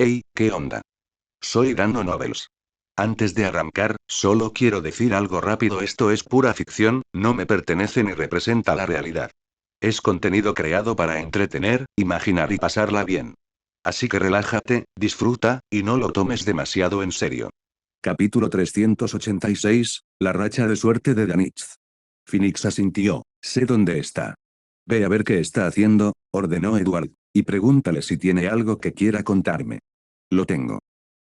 Hey, ¿qué onda? Soy Dando Novels. Antes de arrancar, solo quiero decir algo rápido: esto es pura ficción, no me pertenece ni representa la realidad. Es contenido creado para entretener, imaginar y pasarla bien. Así que relájate, disfruta, y no lo tomes demasiado en serio. Capítulo 386, la racha de suerte de Danitz. Phoenix asintió. Sé dónde está. Ve a ver qué está haciendo, ordenó Edward, y pregúntale si tiene algo que quiera contarme. Lo tengo.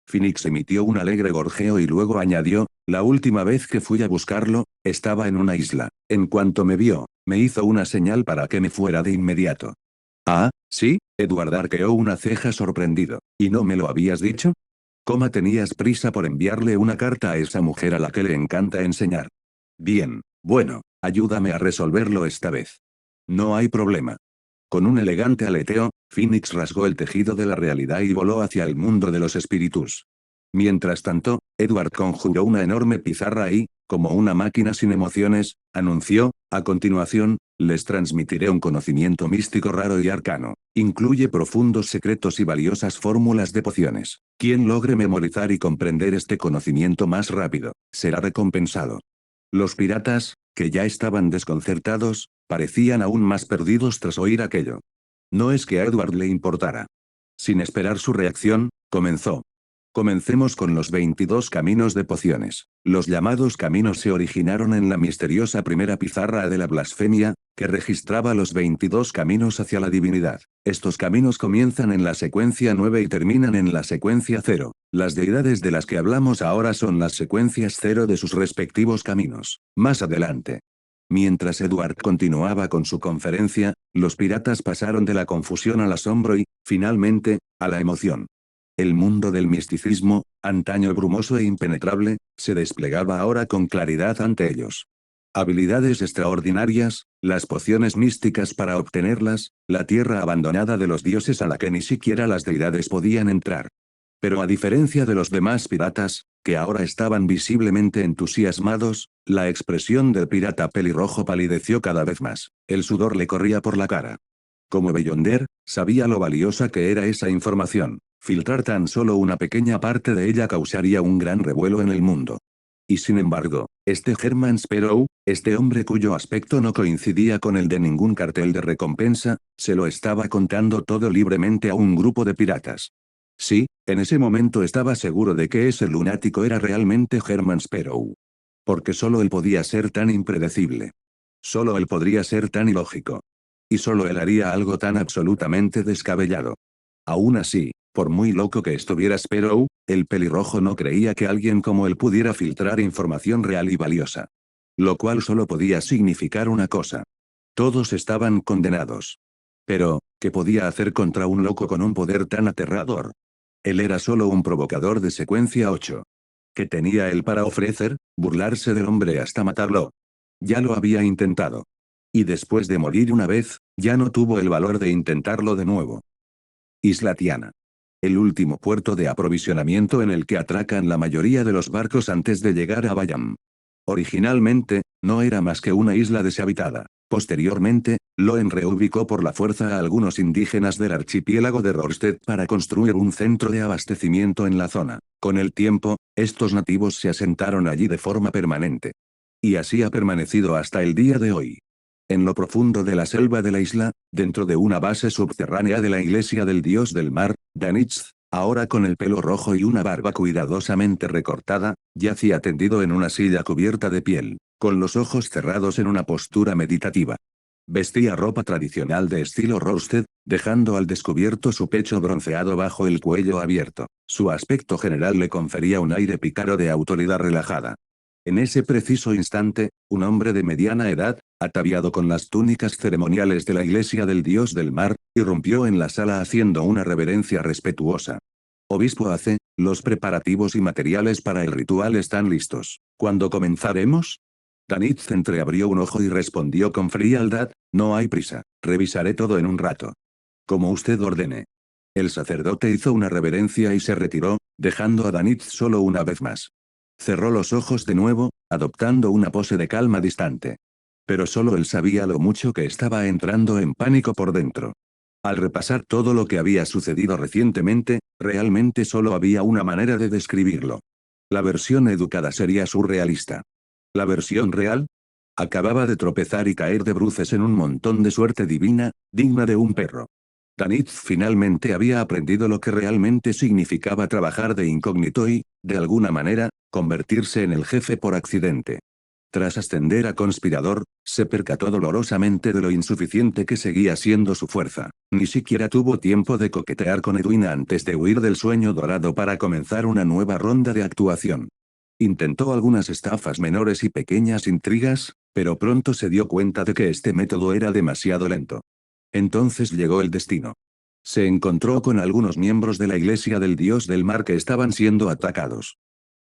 Phoenix emitió un alegre gorjeo y luego añadió, la última vez que fui a buscarlo, estaba en una isla. En cuanto me vio, me hizo una señal para que me fuera de inmediato. Ah, ¿sí? Edward arqueó una ceja sorprendido. ¿Y no me lo habías dicho? ¿Cómo tenías prisa por enviarle una carta a esa mujer a la que le encanta enseñar? Bien, bueno, ayúdame a resolverlo esta vez. No hay problema. Con un elegante aleteo, Phoenix rasgó el tejido de la realidad y voló hacia el mundo de los espíritus. Mientras tanto, Edward conjuró una enorme pizarra y, como una máquina sin emociones, anunció, a continuación, les transmitiré un conocimiento místico raro y arcano. Incluye profundos secretos y valiosas fórmulas de pociones. Quien logre memorizar y comprender este conocimiento más rápido, será recompensado. Los piratas, que ya estaban desconcertados, parecían aún más perdidos tras oír aquello. No es que a Edward le importara. Sin esperar su reacción, comenzó. Comencemos con los 22 caminos de pociones. Los llamados caminos se originaron en la misteriosa primera pizarra de la blasfemia, que registraba los 22 caminos hacia la divinidad. Estos caminos comienzan en la secuencia 9 y terminan en la secuencia 0. Las deidades de las que hablamos ahora son las secuencias 0 de sus respectivos caminos. Más adelante. Mientras Edward continuaba con su conferencia, los piratas pasaron de la confusión al asombro y, finalmente, a la emoción. El mundo del misticismo, antaño brumoso e impenetrable, se desplegaba ahora con claridad ante ellos. Habilidades extraordinarias, las pociones místicas para obtenerlas, la tierra abandonada de los dioses a la que ni siquiera las deidades podían entrar. Pero a diferencia de los demás piratas, que ahora estaban visiblemente entusiasmados, la expresión del pirata pelirrojo palideció cada vez más. El sudor le corría por la cara. Como Beyonder, sabía lo valiosa que era esa información. Filtrar tan solo una pequeña parte de ella causaría un gran revuelo en el mundo. Y sin embargo, este Herman Sparrow, este hombre cuyo aspecto no coincidía con el de ningún cartel de recompensa, se lo estaba contando todo libremente a un grupo de piratas. Sí, en ese momento estaba seguro de que ese lunático era realmente Herman Sparrow. Porque solo él podía ser tan impredecible. Solo él podría ser tan ilógico. Y solo él haría algo tan absolutamente descabellado. Aún así, por muy loco que estuviera Sparrow, el pelirrojo no creía que alguien como él pudiera filtrar información real y valiosa. Lo cual solo podía significar una cosa. Todos estaban condenados. Pero, ¿qué podía hacer contra un loco con un poder tan aterrador? Él era solo un provocador de secuencia 8. ¿Qué tenía él para ofrecer? Burlarse del hombre hasta matarlo. Ya lo había intentado. Y después de morir una vez, ya no tuvo el valor de intentarlo de nuevo. Isla Tiana. El último puerto de aprovisionamiento en el que atracan la mayoría de los barcos antes de llegar a Bayam. Originalmente, no era más que una isla deshabitada. Posteriormente, Loen reubicó por la fuerza a algunos indígenas del archipiélago de Rorstead para construir un centro de abastecimiento en la zona. Con el tiempo, estos nativos se asentaron allí de forma permanente. Y así ha permanecido hasta el día de hoy. En lo profundo de la selva de la isla, dentro de una base subterránea de la iglesia del dios del mar, Danitz, ahora con el pelo rojo y una barba cuidadosamente recortada, yacía tendido en una silla cubierta de piel, con los ojos cerrados en una postura meditativa. Vestía ropa tradicional de estilo Rorstead, dejando al descubierto su pecho bronceado bajo el cuello abierto. Su aspecto general le confería un aire pícaro de autoridad relajada. En ese preciso instante, un hombre de mediana edad, ataviado con las túnicas ceremoniales de la iglesia del dios del mar, irrumpió en la sala haciendo una reverencia respetuosa. Obispo Ace, los preparativos y materiales para el ritual están listos. ¿Cuándo comenzaremos? Danitz entreabrió un ojo y respondió con frialdad, no hay prisa, revisaré todo en un rato. Como usted ordene. El sacerdote hizo una reverencia y se retiró, dejando a Danitz solo una vez más. Cerró los ojos de nuevo, adoptando una pose de calma distante. Pero solo él sabía lo mucho que estaba entrando en pánico por dentro. Al repasar todo lo que había sucedido recientemente, realmente solo había una manera de describirlo. La versión educada sería surrealista. La versión real, acababa de tropezar y caer de bruces en un montón de suerte divina, digna de un perro. Danitz finalmente había aprendido lo que realmente significaba trabajar de incógnito y, de alguna manera, convertirse en el jefe por accidente. Tras ascender a conspirador, se percató dolorosamente de lo insuficiente que seguía siendo su fuerza. Ni siquiera tuvo tiempo de coquetear con Edwina antes de huir del sueño dorado para comenzar una nueva ronda de actuación. Intentó algunas estafas menores y pequeñas intrigas, pero pronto se dio cuenta de que este método era demasiado lento. Entonces llegó el destino. Se encontró con algunos miembros de la iglesia del dios del mar que estaban siendo atacados.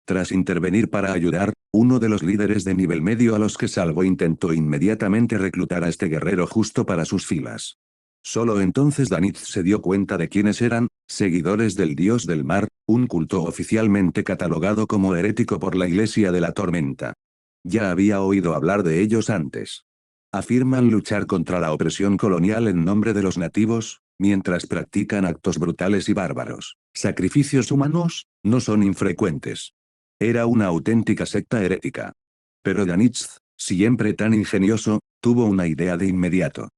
Tras intervenir para ayudar, uno de los líderes de nivel medio a los que salvó intentó inmediatamente reclutar a este guerrero justo para sus filas. Solo entonces Danitz se dio cuenta de quiénes eran, seguidores del dios del mar, un culto oficialmente catalogado como herético por la Iglesia de la Tormenta. Ya había oído hablar de ellos antes. Afirman luchar contra la opresión colonial en nombre de los nativos, mientras practican actos brutales y bárbaros. Sacrificios humanos, no son infrecuentes. Era una auténtica secta herética. Pero Danitz, siempre tan ingenioso, tuvo una idea de inmediato.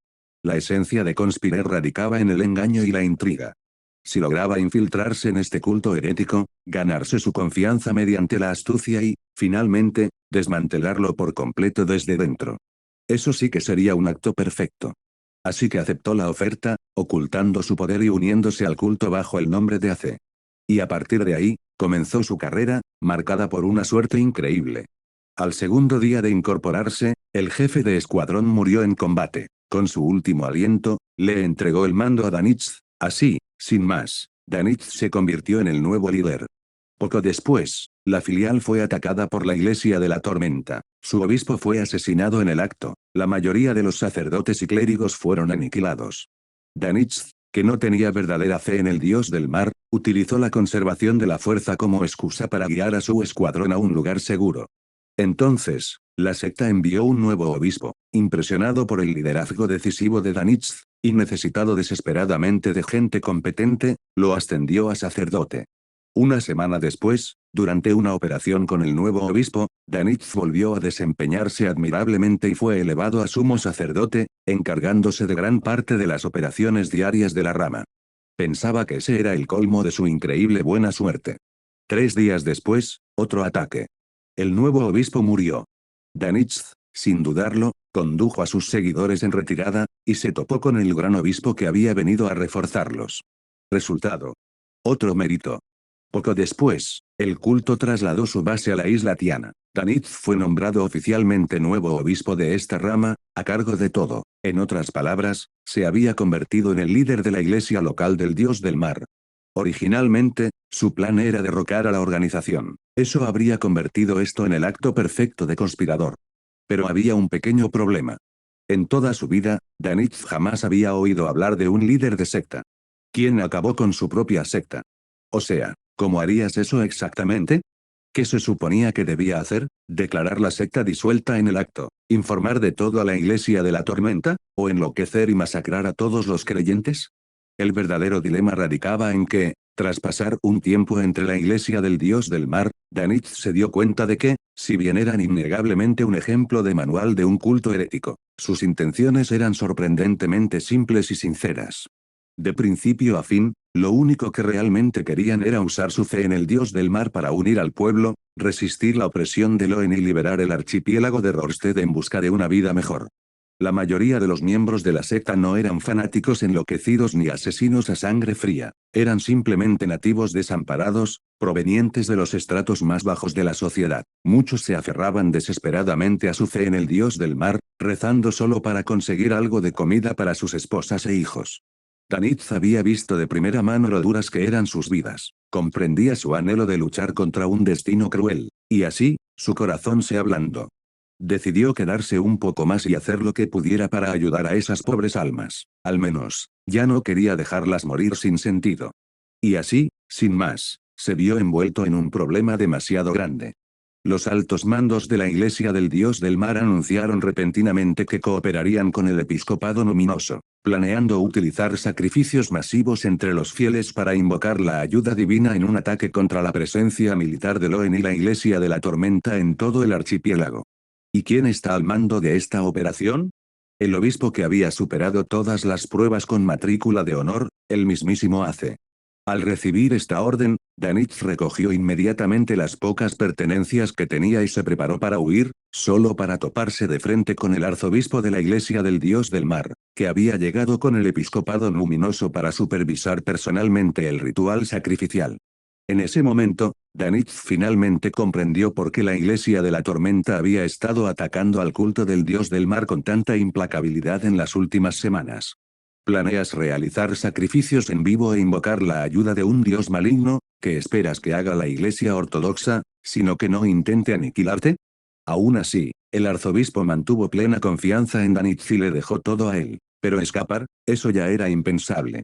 La esencia de Conspirer radicaba en el engaño y la intriga. Si lograba infiltrarse en este culto herético, ganarse su confianza mediante la astucia y, finalmente, desmantelarlo por completo desde dentro. Eso sí que sería un acto perfecto. Así que aceptó la oferta, ocultando su poder y uniéndose al culto bajo el nombre de AC. Y a partir de ahí, comenzó su carrera, marcada por una suerte increíble. Al segundo día de incorporarse, el jefe de escuadrón murió en combate. Con su último aliento, le entregó el mando a Danitz. Así, sin más, Danitz se convirtió en el nuevo líder. Poco después, la filial fue atacada por la Iglesia de la Tormenta. Su obispo fue asesinado en el acto. La mayoría de los sacerdotes y clérigos fueron aniquilados. Danitz, que no tenía verdadera fe en el dios del mar, utilizó la conservación de la fuerza como excusa para guiar a su escuadrón a un lugar seguro. Entonces, la secta envió un nuevo obispo, impresionado por el liderazgo decisivo de Danitz, y necesitado desesperadamente de gente competente, lo ascendió a sacerdote. Una semana después, durante una operación con el nuevo obispo, Danitz volvió a desempeñarse admirablemente y fue elevado a sumo sacerdote, encargándose de gran parte de las operaciones diarias de la rama. Pensaba que ese era el colmo de su increíble buena suerte. 3 días después, otro ataque. El nuevo obispo murió. Danitz, sin dudarlo, condujo a sus seguidores en retirada, y se topó con el gran obispo que había venido a reforzarlos. Resultado. Otro mérito. Poco después, el culto trasladó su base a la isla Tiana. Danitz fue nombrado oficialmente nuevo obispo de esta rama, a cargo de todo. En otras palabras, se había convertido en el líder de la iglesia local del dios del mar. Originalmente, su plan era derrocar a la organización. Eso habría convertido esto en el acto perfecto de conspirador. Pero había un pequeño problema. En toda su vida, Danitz jamás había oído hablar de un líder de secta. ¿Quién acabó con su propia secta? O sea, ¿cómo harías eso exactamente? ¿Qué se suponía que debía hacer? ¿Declarar la secta disuelta en el acto? ¿Informar de todo a la Iglesia de la Tormenta? ¿O enloquecer y masacrar a todos los creyentes? El verdadero dilema radicaba en que, tras pasar un tiempo entre la Iglesia del Dios del Mar, Danitz se dio cuenta de que, si bien eran innegablemente un ejemplo de manual de un culto herético, sus intenciones eran sorprendentemente simples y sinceras. De principio a fin, lo único que realmente querían era usar su fe en el dios del mar para unir al pueblo, resistir la opresión de Loen y liberar el archipiélago de Rorstead en busca de una vida mejor. La mayoría de los miembros de la secta no eran fanáticos enloquecidos ni asesinos a sangre fría, eran simplemente nativos desamparados, provenientes de los estratos más bajos de la sociedad. Muchos se aferraban desesperadamente a su fe en el dios del mar, rezando solo para conseguir algo de comida para sus esposas e hijos. Danitz había visto de primera mano lo duras que eran sus vidas, comprendía su anhelo de luchar contra un destino cruel, y así, su corazón se ablandó. Decidió quedarse un poco más y hacer lo que pudiera para ayudar a esas pobres almas, al menos, ya no quería dejarlas morir sin sentido. Y así, sin más, se vio envuelto en un problema demasiado grande. los altos mandos de la Iglesia del Dios del Mar anunciaron repentinamente que cooperarían con el episcopado luminoso, planeando utilizar sacrificios masivos entre los fieles para invocar la ayuda divina en un ataque contra la presencia militar de Loen y la Iglesia de la Tormenta en todo el archipiélago. ¿Y quién está al mando de esta operación? El obispo que había superado todas las pruebas con matrícula de honor, el mismísimo Ace. Al recibir esta orden, Danitz recogió inmediatamente las pocas pertenencias que tenía y se preparó para huir, solo para toparse de frente con el arzobispo de la Iglesia del Dios del Mar, que había llegado con el episcopado luminoso para supervisar personalmente el ritual sacrificial. En ese momento, Danitz finalmente comprendió por qué la Iglesia de la Tormenta había estado atacando al culto del Dios del Mar con tanta implacabilidad en las últimas semanas. ¿Planeas realizar sacrificios en vivo e invocar la ayuda de un dios maligno, que esperas que haga la Iglesia ortodoxa, sino que no intente aniquilarte? Aún así, el arzobispo mantuvo plena confianza en Danitz y le dejó todo a él, pero escapar, eso ya era impensable.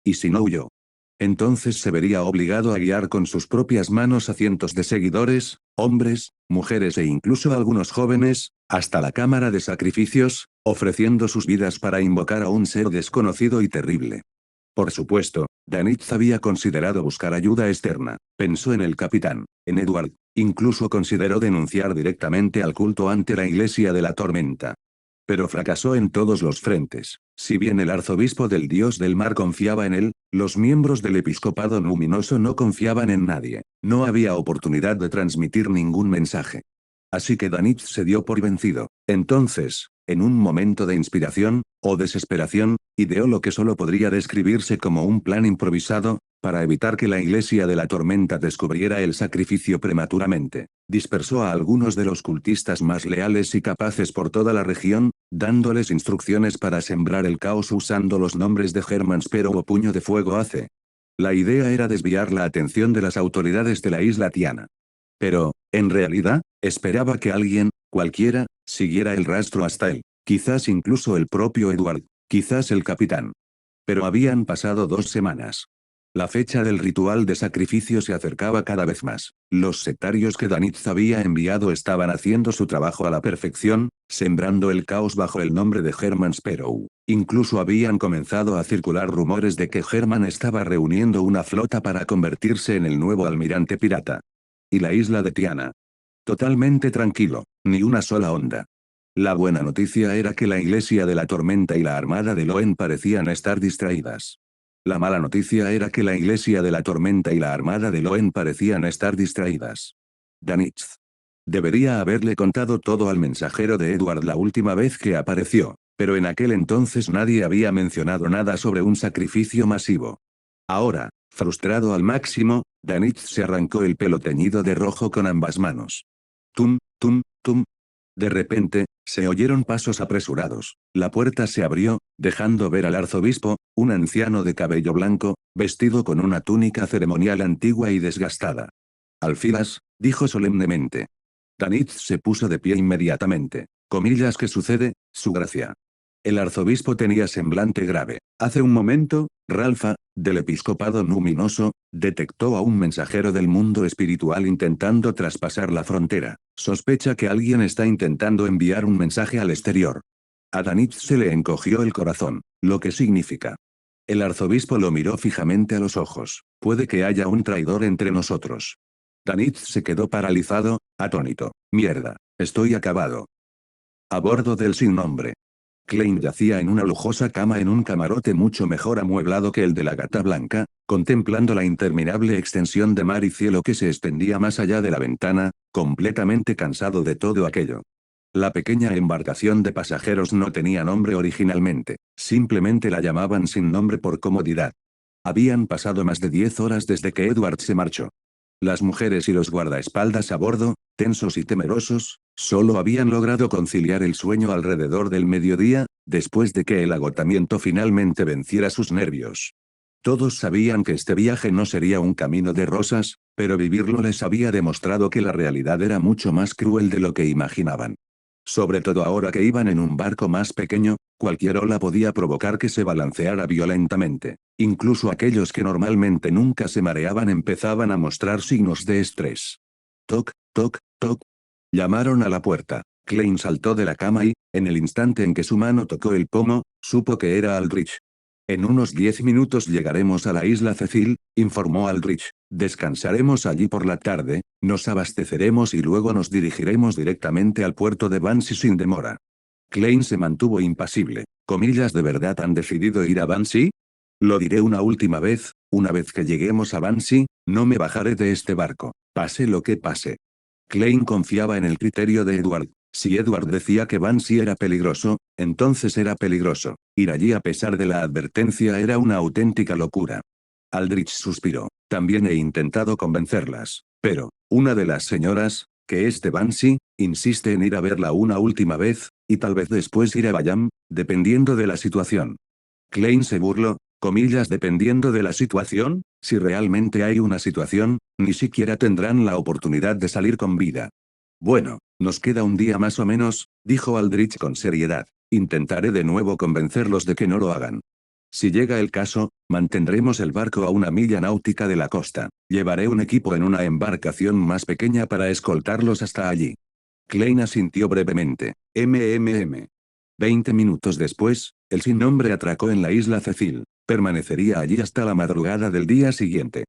¿Y si no huyó? Entonces se vería obligado a guiar con sus propias manos a cientos de seguidores, hombres, mujeres e incluso algunos jóvenes, hasta la cámara de sacrificios, ofreciendo sus vidas para invocar a un ser desconocido y terrible. Por supuesto, Danitz había considerado buscar ayuda externa, pensó en el capitán, en Edward, incluso consideró denunciar directamente al culto ante la Iglesia de la Tormenta. Pero fracasó en todos los frentes. Si bien el arzobispo del Dios del Mar confiaba en él, los miembros del episcopado luminoso no confiaban en nadie. No había oportunidad de transmitir ningún mensaje. Así que Danitz se dio por vencido. Entonces, en un momento de inspiración, o desesperación, ideó lo que solo podría describirse como un plan improvisado, para evitar que la Iglesia de la Tormenta descubriera el sacrificio prematuramente. Dispersó a algunos de los cultistas más leales y capaces por toda la región, dándoles instrucciones para sembrar el caos usando los nombres de Hermann Sparrow o Puño de Fuego Ace. La idea era desviar la atención de las autoridades de la isla Tiana. Pero, en realidad, esperaba que alguien, cualquiera, siguiera el rastro hasta él. Quizás incluso el propio Edward, quizás el capitán. Pero habían pasado 2 semanas. La fecha del ritual de sacrificio se acercaba cada vez más. Los sectarios que Danitz había enviado estaban haciendo su trabajo a la perfección, sembrando el caos bajo el nombre de Hermann Sparrow. Incluso habían comenzado a circular rumores de que Hermann estaba reuniendo una flota para convertirse en el nuevo almirante pirata. Y la isla de Tiana. Totalmente tranquilo, ni una sola onda. La buena noticia era que la Iglesia de la Tormenta y la Armada de Loen parecían estar distraídas. La mala noticia era que la Iglesia de la Tormenta y la Armada de Loen parecían estar distraídas. Danitz. Debería haberle contado todo al mensajero de Edward la última vez que apareció, pero en aquel entonces nadie había mencionado nada sobre un sacrificio masivo. Ahora, frustrado al máximo, Danitz se arrancó el pelo teñido de rojo con ambas manos. Tum, tum, tum. De repente, se oyeron pasos apresurados. La puerta se abrió, dejando ver al arzobispo, un anciano de cabello blanco, vestido con una túnica ceremonial antigua y desgastada. Alfilas, dijo solemnemente. Danitz se puso de pie inmediatamente. Comillas, ¿qué sucede, su gracia? El arzobispo tenía semblante grave. Hace un momento, Ralfa, del episcopado luminoso, detectó a un mensajero del mundo espiritual intentando traspasar la frontera. Sospecha que alguien está intentando enviar un mensaje al exterior. A Danitz se le encogió el corazón, lo que significa. El arzobispo lo miró fijamente a los ojos. Puede que haya un traidor entre nosotros. Danitz se quedó paralizado, atónito. Mierda, estoy acabado. A bordo del sin nombre. Klein yacía en una lujosa cama en un camarote mucho mejor amueblado que el de la Gata Blanca, contemplando la interminable extensión de mar y cielo que se extendía más allá de la ventana, completamente cansado de todo aquello. La pequeña embarcación de pasajeros no tenía nombre originalmente, simplemente la llamaban sin nombre por comodidad. Habían pasado más de 10 horas desde que Edward se marchó. Las mujeres y los guardaespaldas a bordo, tensos y temerosos, solo habían logrado conciliar el sueño alrededor del mediodía, después de que el agotamiento finalmente venciera sus nervios. Todos sabían que este viaje no sería un camino de rosas, pero vivirlo les había demostrado que la realidad era mucho más cruel de lo que imaginaban. Sobre todo ahora que iban en un barco más pequeño, cualquier ola podía provocar que se balanceara violentamente. Incluso aquellos que normalmente nunca se mareaban empezaban a mostrar signos de estrés. Toc, toc, toc, Llamaron a la puerta. Klein saltó de la cama y, en el instante en que su mano tocó el pomo, supo que era Aldrich. En unos 10 minutos llegaremos a la isla Cecil, informó Aldrich. Descansaremos allí por la tarde, nos abasteceremos y luego nos dirigiremos directamente al puerto de Bansi sin demora. Klein se mantuvo impasible. ¿Comillas de verdad han decidido ir a Bansi? Lo diré una vez que lleguemos a Bansi, no me bajaré de este barco, pase lo que pase. Klein confiaba en el criterio de Edward. Si Edward decía que Bansi era peligroso, entonces era peligroso. Ir allí a pesar de la advertencia era una auténtica locura. Aldrich suspiró. También he intentado convencerlas. Pero, una de las señoras, que es de Bansi, insiste en ir a verla una última vez, y tal vez después ir a Bayam, dependiendo de la situación. Klein se burló, comillas dependiendo de la situación, si realmente hay una situación, ni siquiera tendrán la oportunidad de salir con vida. Bueno, nos queda un día más o menos, dijo Aldrich con seriedad. Intentaré de nuevo convencerlos de que no lo hagan. Si llega el caso, mantendremos el barco a 1 milla náutica de la costa. Llevaré un equipo en una embarcación más pequeña para escoltarlos hasta allí. Klein asintió brevemente. 20 minutos después, el sin nombre atracó en la isla Cecil. Permanecería allí hasta la madrugada del día siguiente.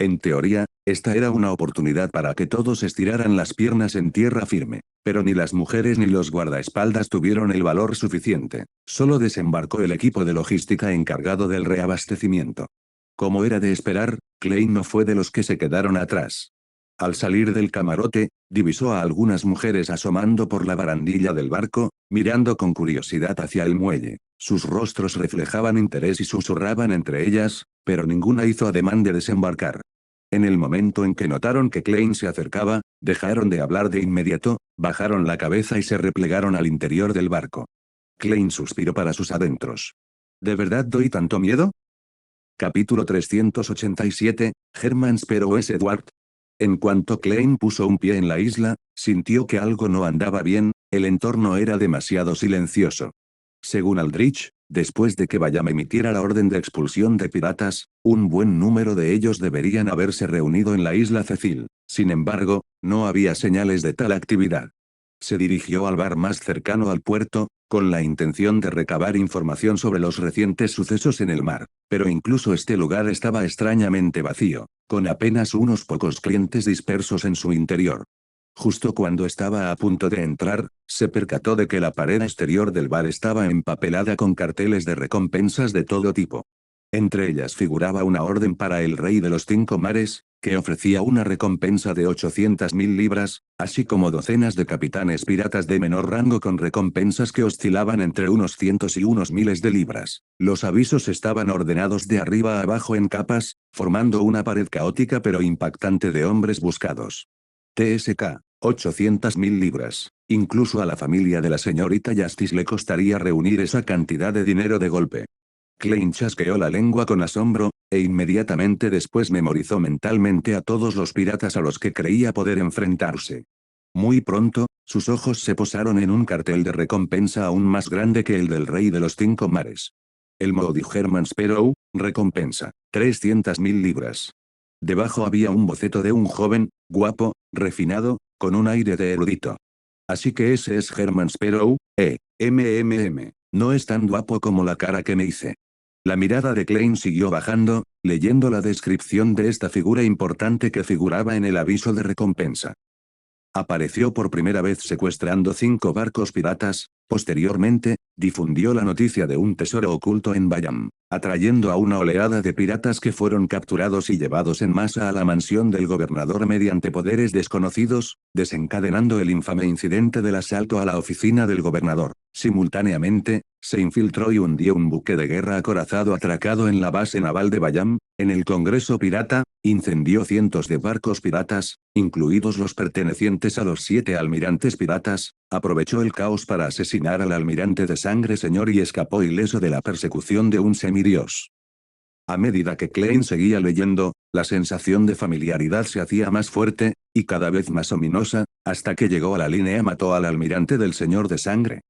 En teoría, esta era una oportunidad para que todos estiraran las piernas en tierra firme. Pero ni las mujeres ni los guardaespaldas tuvieron el valor suficiente. Solo desembarcó el equipo de logística encargado del reabastecimiento. Como era de esperar, Klein no fue de los que se quedaron atrás. Al salir del camarote, divisó a algunas mujeres asomando por la barandilla del barco, mirando con curiosidad hacia el muelle. Sus rostros reflejaban interés y susurraban entre ellas, pero ninguna hizo ademán de desembarcar. En el momento en que notaron que Klein se acercaba, dejaron de hablar de inmediato, bajaron la cabeza y se replegaron al interior del barco. Klein suspiró para sus adentros. ¿De verdad doy tanto miedo? Capítulo 387, Herman Sparrow es Edward. En cuanto Klein puso un pie en la isla, sintió que algo no andaba bien, el entorno era demasiado silencioso. Según Aldrich, después de que Bayam emitiera la orden de expulsión de piratas, un buen número de ellos deberían haberse reunido en la isla Cecil. Sin embargo, no había señales de tal actividad. Se dirigió al bar más cercano al puerto, con la intención de recabar información sobre los recientes sucesos en el mar. Pero incluso este lugar estaba extrañamente vacío, con apenas unos pocos clientes dispersos en su interior. Justo cuando estaba a punto de entrar, se percató de que la pared exterior del bar estaba empapelada con carteles de recompensas de todo tipo. Entre ellas figuraba una orden para el rey de los 5 mares, que ofrecía una recompensa de 800.000 libras, así como docenas de capitanes piratas de menor rango con recompensas que oscilaban entre unos cientos y unos miles de libras. Los avisos estaban ordenados de arriba a abajo en capas, formando una pared caótica pero impactante de hombres buscados. TSK, 800.000 libras. Incluso a la familia de la señorita Justice le costaría reunir esa cantidad de dinero de golpe. Klein chasqueó la lengua con asombro, e inmediatamente después memorizó mentalmente a todos los piratas a los que creía poder enfrentarse. Muy pronto, sus ojos se posaron en un cartel de recompensa aún más grande que el del rey de los 5 mares. El Moody Herman Sparrow, recompensa, 300.000 libras. Debajo había un boceto de un joven, guapo, refinado, con un aire de erudito. Así que ese es Herman Sparrow, no es tan guapo como la cara que me hice. La mirada de Klein siguió bajando, leyendo la descripción de esta figura importante que figuraba en el aviso de recompensa. Apareció por primera vez secuestrando 5 barcos piratas, posteriormente, difundió la noticia de un tesoro oculto en Bayam, atrayendo a una oleada de piratas que fueron capturados y llevados en masa a la mansión del gobernador mediante poderes desconocidos, desencadenando el infame incidente del asalto a la oficina del gobernador. Simultáneamente, se infiltró y hundió un buque de guerra acorazado atracado en la base naval de Bayam, en el Congreso Pirata, incendió cientos de barcos piratas, incluidos los pertenecientes a los 7 almirantes piratas, aprovechó el caos para asesinar al almirante de sangre señor y escapó ileso de la persecución de un semidios. A medida que Klein seguía leyendo, la sensación de familiaridad se hacía más fuerte, y cada vez más ominosa, hasta que llegó a la línea mató al almirante del señor de sangre.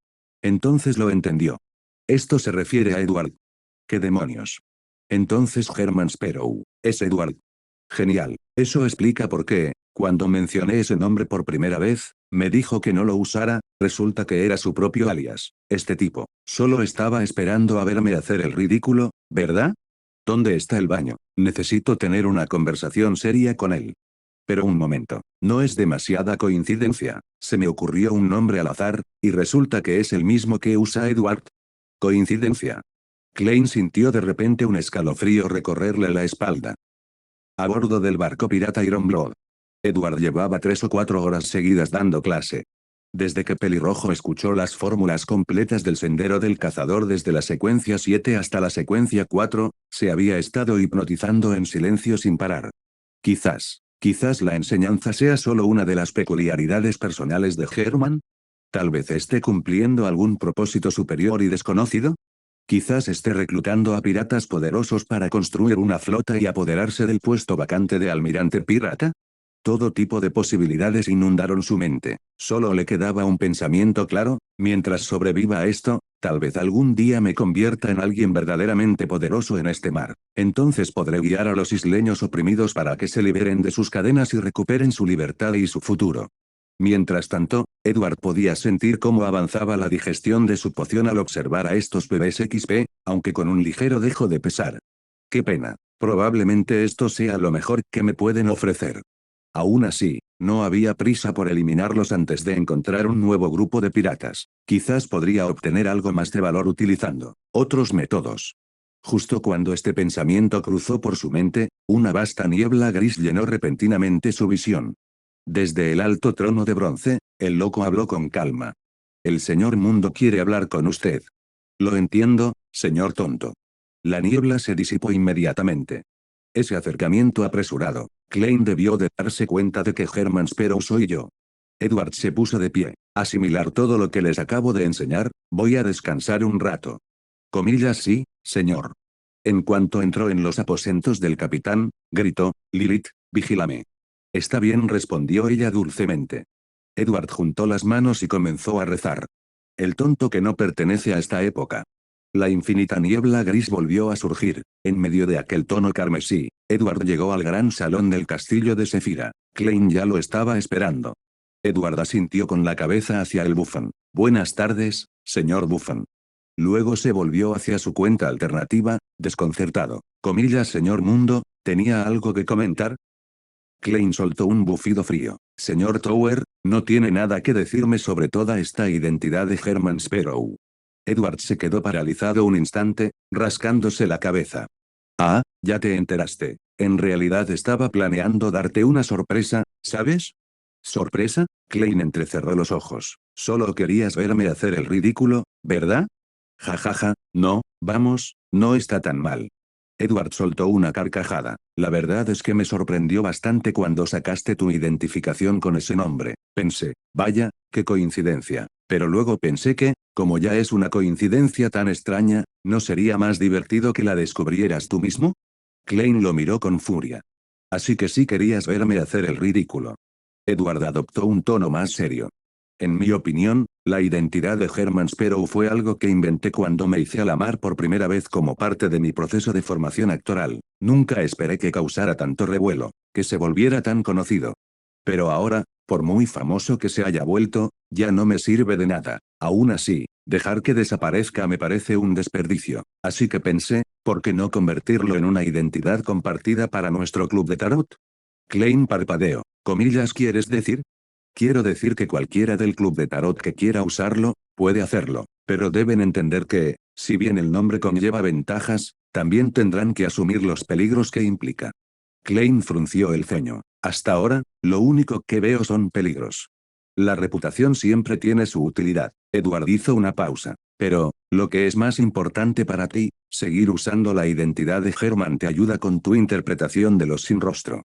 Entonces lo entendió. Esto se refiere a Edward. ¿Qué demonios? Entonces Herman Sparrow, es Edward. Genial, eso explica por qué, cuando mencioné ese nombre por primera vez, Me dijo que no lo usara, resulta que era su propio alias. Este tipo, solo estaba esperando a verme hacer el ridículo, ¿verdad? ¿Dónde está el baño? Necesito tener una conversación seria con él. Pero un momento, no es demasiada coincidencia. Se me ocurrió un nombre al azar, y resulta que es el mismo que usa Edward. ¿Coincidencia? Klein sintió de repente un escalofrío recorrerle la espalda. A bordo del barco pirata Ironblood. Edward llevaba 3 o 4 horas seguidas dando clase. Desde que Pelirrojo escuchó las fórmulas completas del sendero del cazador desde la secuencia 7 hasta la secuencia 4, se había estado hipnotizando en silencio sin parar. Quizás la enseñanza sea solo una de las peculiaridades personales de Herman. Tal vez esté cumpliendo algún propósito superior y desconocido. Quizás esté reclutando a piratas poderosos para construir una flota y apoderarse del puesto vacante de almirante pirata. Todo tipo de posibilidades inundaron su mente. Solo le quedaba un pensamiento claro: mientras sobreviva a esto, tal vez algún día me convierta en alguien verdaderamente poderoso en este mar. Entonces podré guiar a los isleños oprimidos para que se liberen de sus cadenas y recuperen su libertad y su futuro. Mientras tanto, Edward podía sentir cómo avanzaba la digestión de su poción al observar a estos bebés XP, aunque con un ligero dejo de pesar. Qué pena. Probablemente esto sea lo mejor que me pueden ofrecer. Aún así, no había prisa por eliminarlos antes de encontrar un nuevo grupo de piratas. Quizás podría obtener algo más de valor utilizando otros métodos. Justo cuando este pensamiento cruzó por su mente, una vasta niebla gris llenó repentinamente su visión. Desde el alto trono de bronce, el loco habló con calma. El señor Mundo quiere hablar con usted. Lo entiendo, señor tonto. La niebla se disipó inmediatamente. Ese acercamiento apresurado, Klein debió de darse cuenta de que Herman Sparrow soy yo. Edward se puso de pie. Asimilar todo lo que les acabo de enseñar, voy a descansar un rato. Comillas sí, señor. En cuanto entró en los aposentos del capitán, gritó: Lilith, vigílame. Está bien, respondió ella dulcemente. Edward juntó las manos y comenzó a rezar. El tonto que no pertenece a esta época. La infinita niebla gris volvió a surgir. En medio de aquel tono carmesí, Edward llegó al gran salón del castillo de Sefira. Klein ya lo estaba esperando. Edward asintió con la cabeza hacia el bufón. Buenas tardes, señor bufón. Luego se volvió hacia su cuenta alternativa, desconcertado. Comillas, señor Mundo, ¿tenía algo que comentar? Klein soltó un bufido frío. Señor Tower, no tiene nada que decirme sobre toda esta identidad de Herman Sparrow. Edward se quedó paralizado un instante, rascándose la cabeza. Ah, ya te enteraste. En realidad estaba planeando darte una sorpresa, ¿sabes? ¿Sorpresa? Klein entrecerró los ojos. Solo querías verme hacer el ridículo, ¿verdad? Jajaja, no, vamos, no está tan mal. Edward soltó una carcajada. La verdad es que me sorprendió bastante cuando sacaste tu identificación con ese nombre. Pensé, vaya, qué coincidencia. Pero luego pensé que, como ya es una coincidencia tan extraña, ¿no sería más divertido que la descubrieras tú mismo? Klein lo miró con furia. Así que sí querías verme hacer el ridículo. Edward adoptó un tono más serio. En mi opinión, la identidad de Herman Sparrow fue algo que inventé cuando me hice a la mar por primera vez como parte de mi proceso de formación actoral. Nunca esperé que causara tanto revuelo, que se volviera tan conocido. Pero ahora, por muy famoso que se haya vuelto, ya no me sirve de nada. Aún así, dejar que desaparezca me parece un desperdicio. Así que pensé, ¿por qué no convertirlo en una identidad compartida para nuestro club de tarot? Klein parpadeó. Comillas, ¿quieres decir? Quiero decir que cualquiera del club de tarot que quiera usarlo, puede hacerlo, pero deben entender que, si bien el nombre conlleva ventajas, también tendrán que asumir los peligros que implica. Klein frunció el ceño. Hasta ahora, lo único que veo son peligros. La reputación siempre tiene su utilidad. Edward hizo una pausa. Pero, lo que es más importante para ti, seguir usando la identidad de Herman te ayuda con tu interpretación de los sin rostro.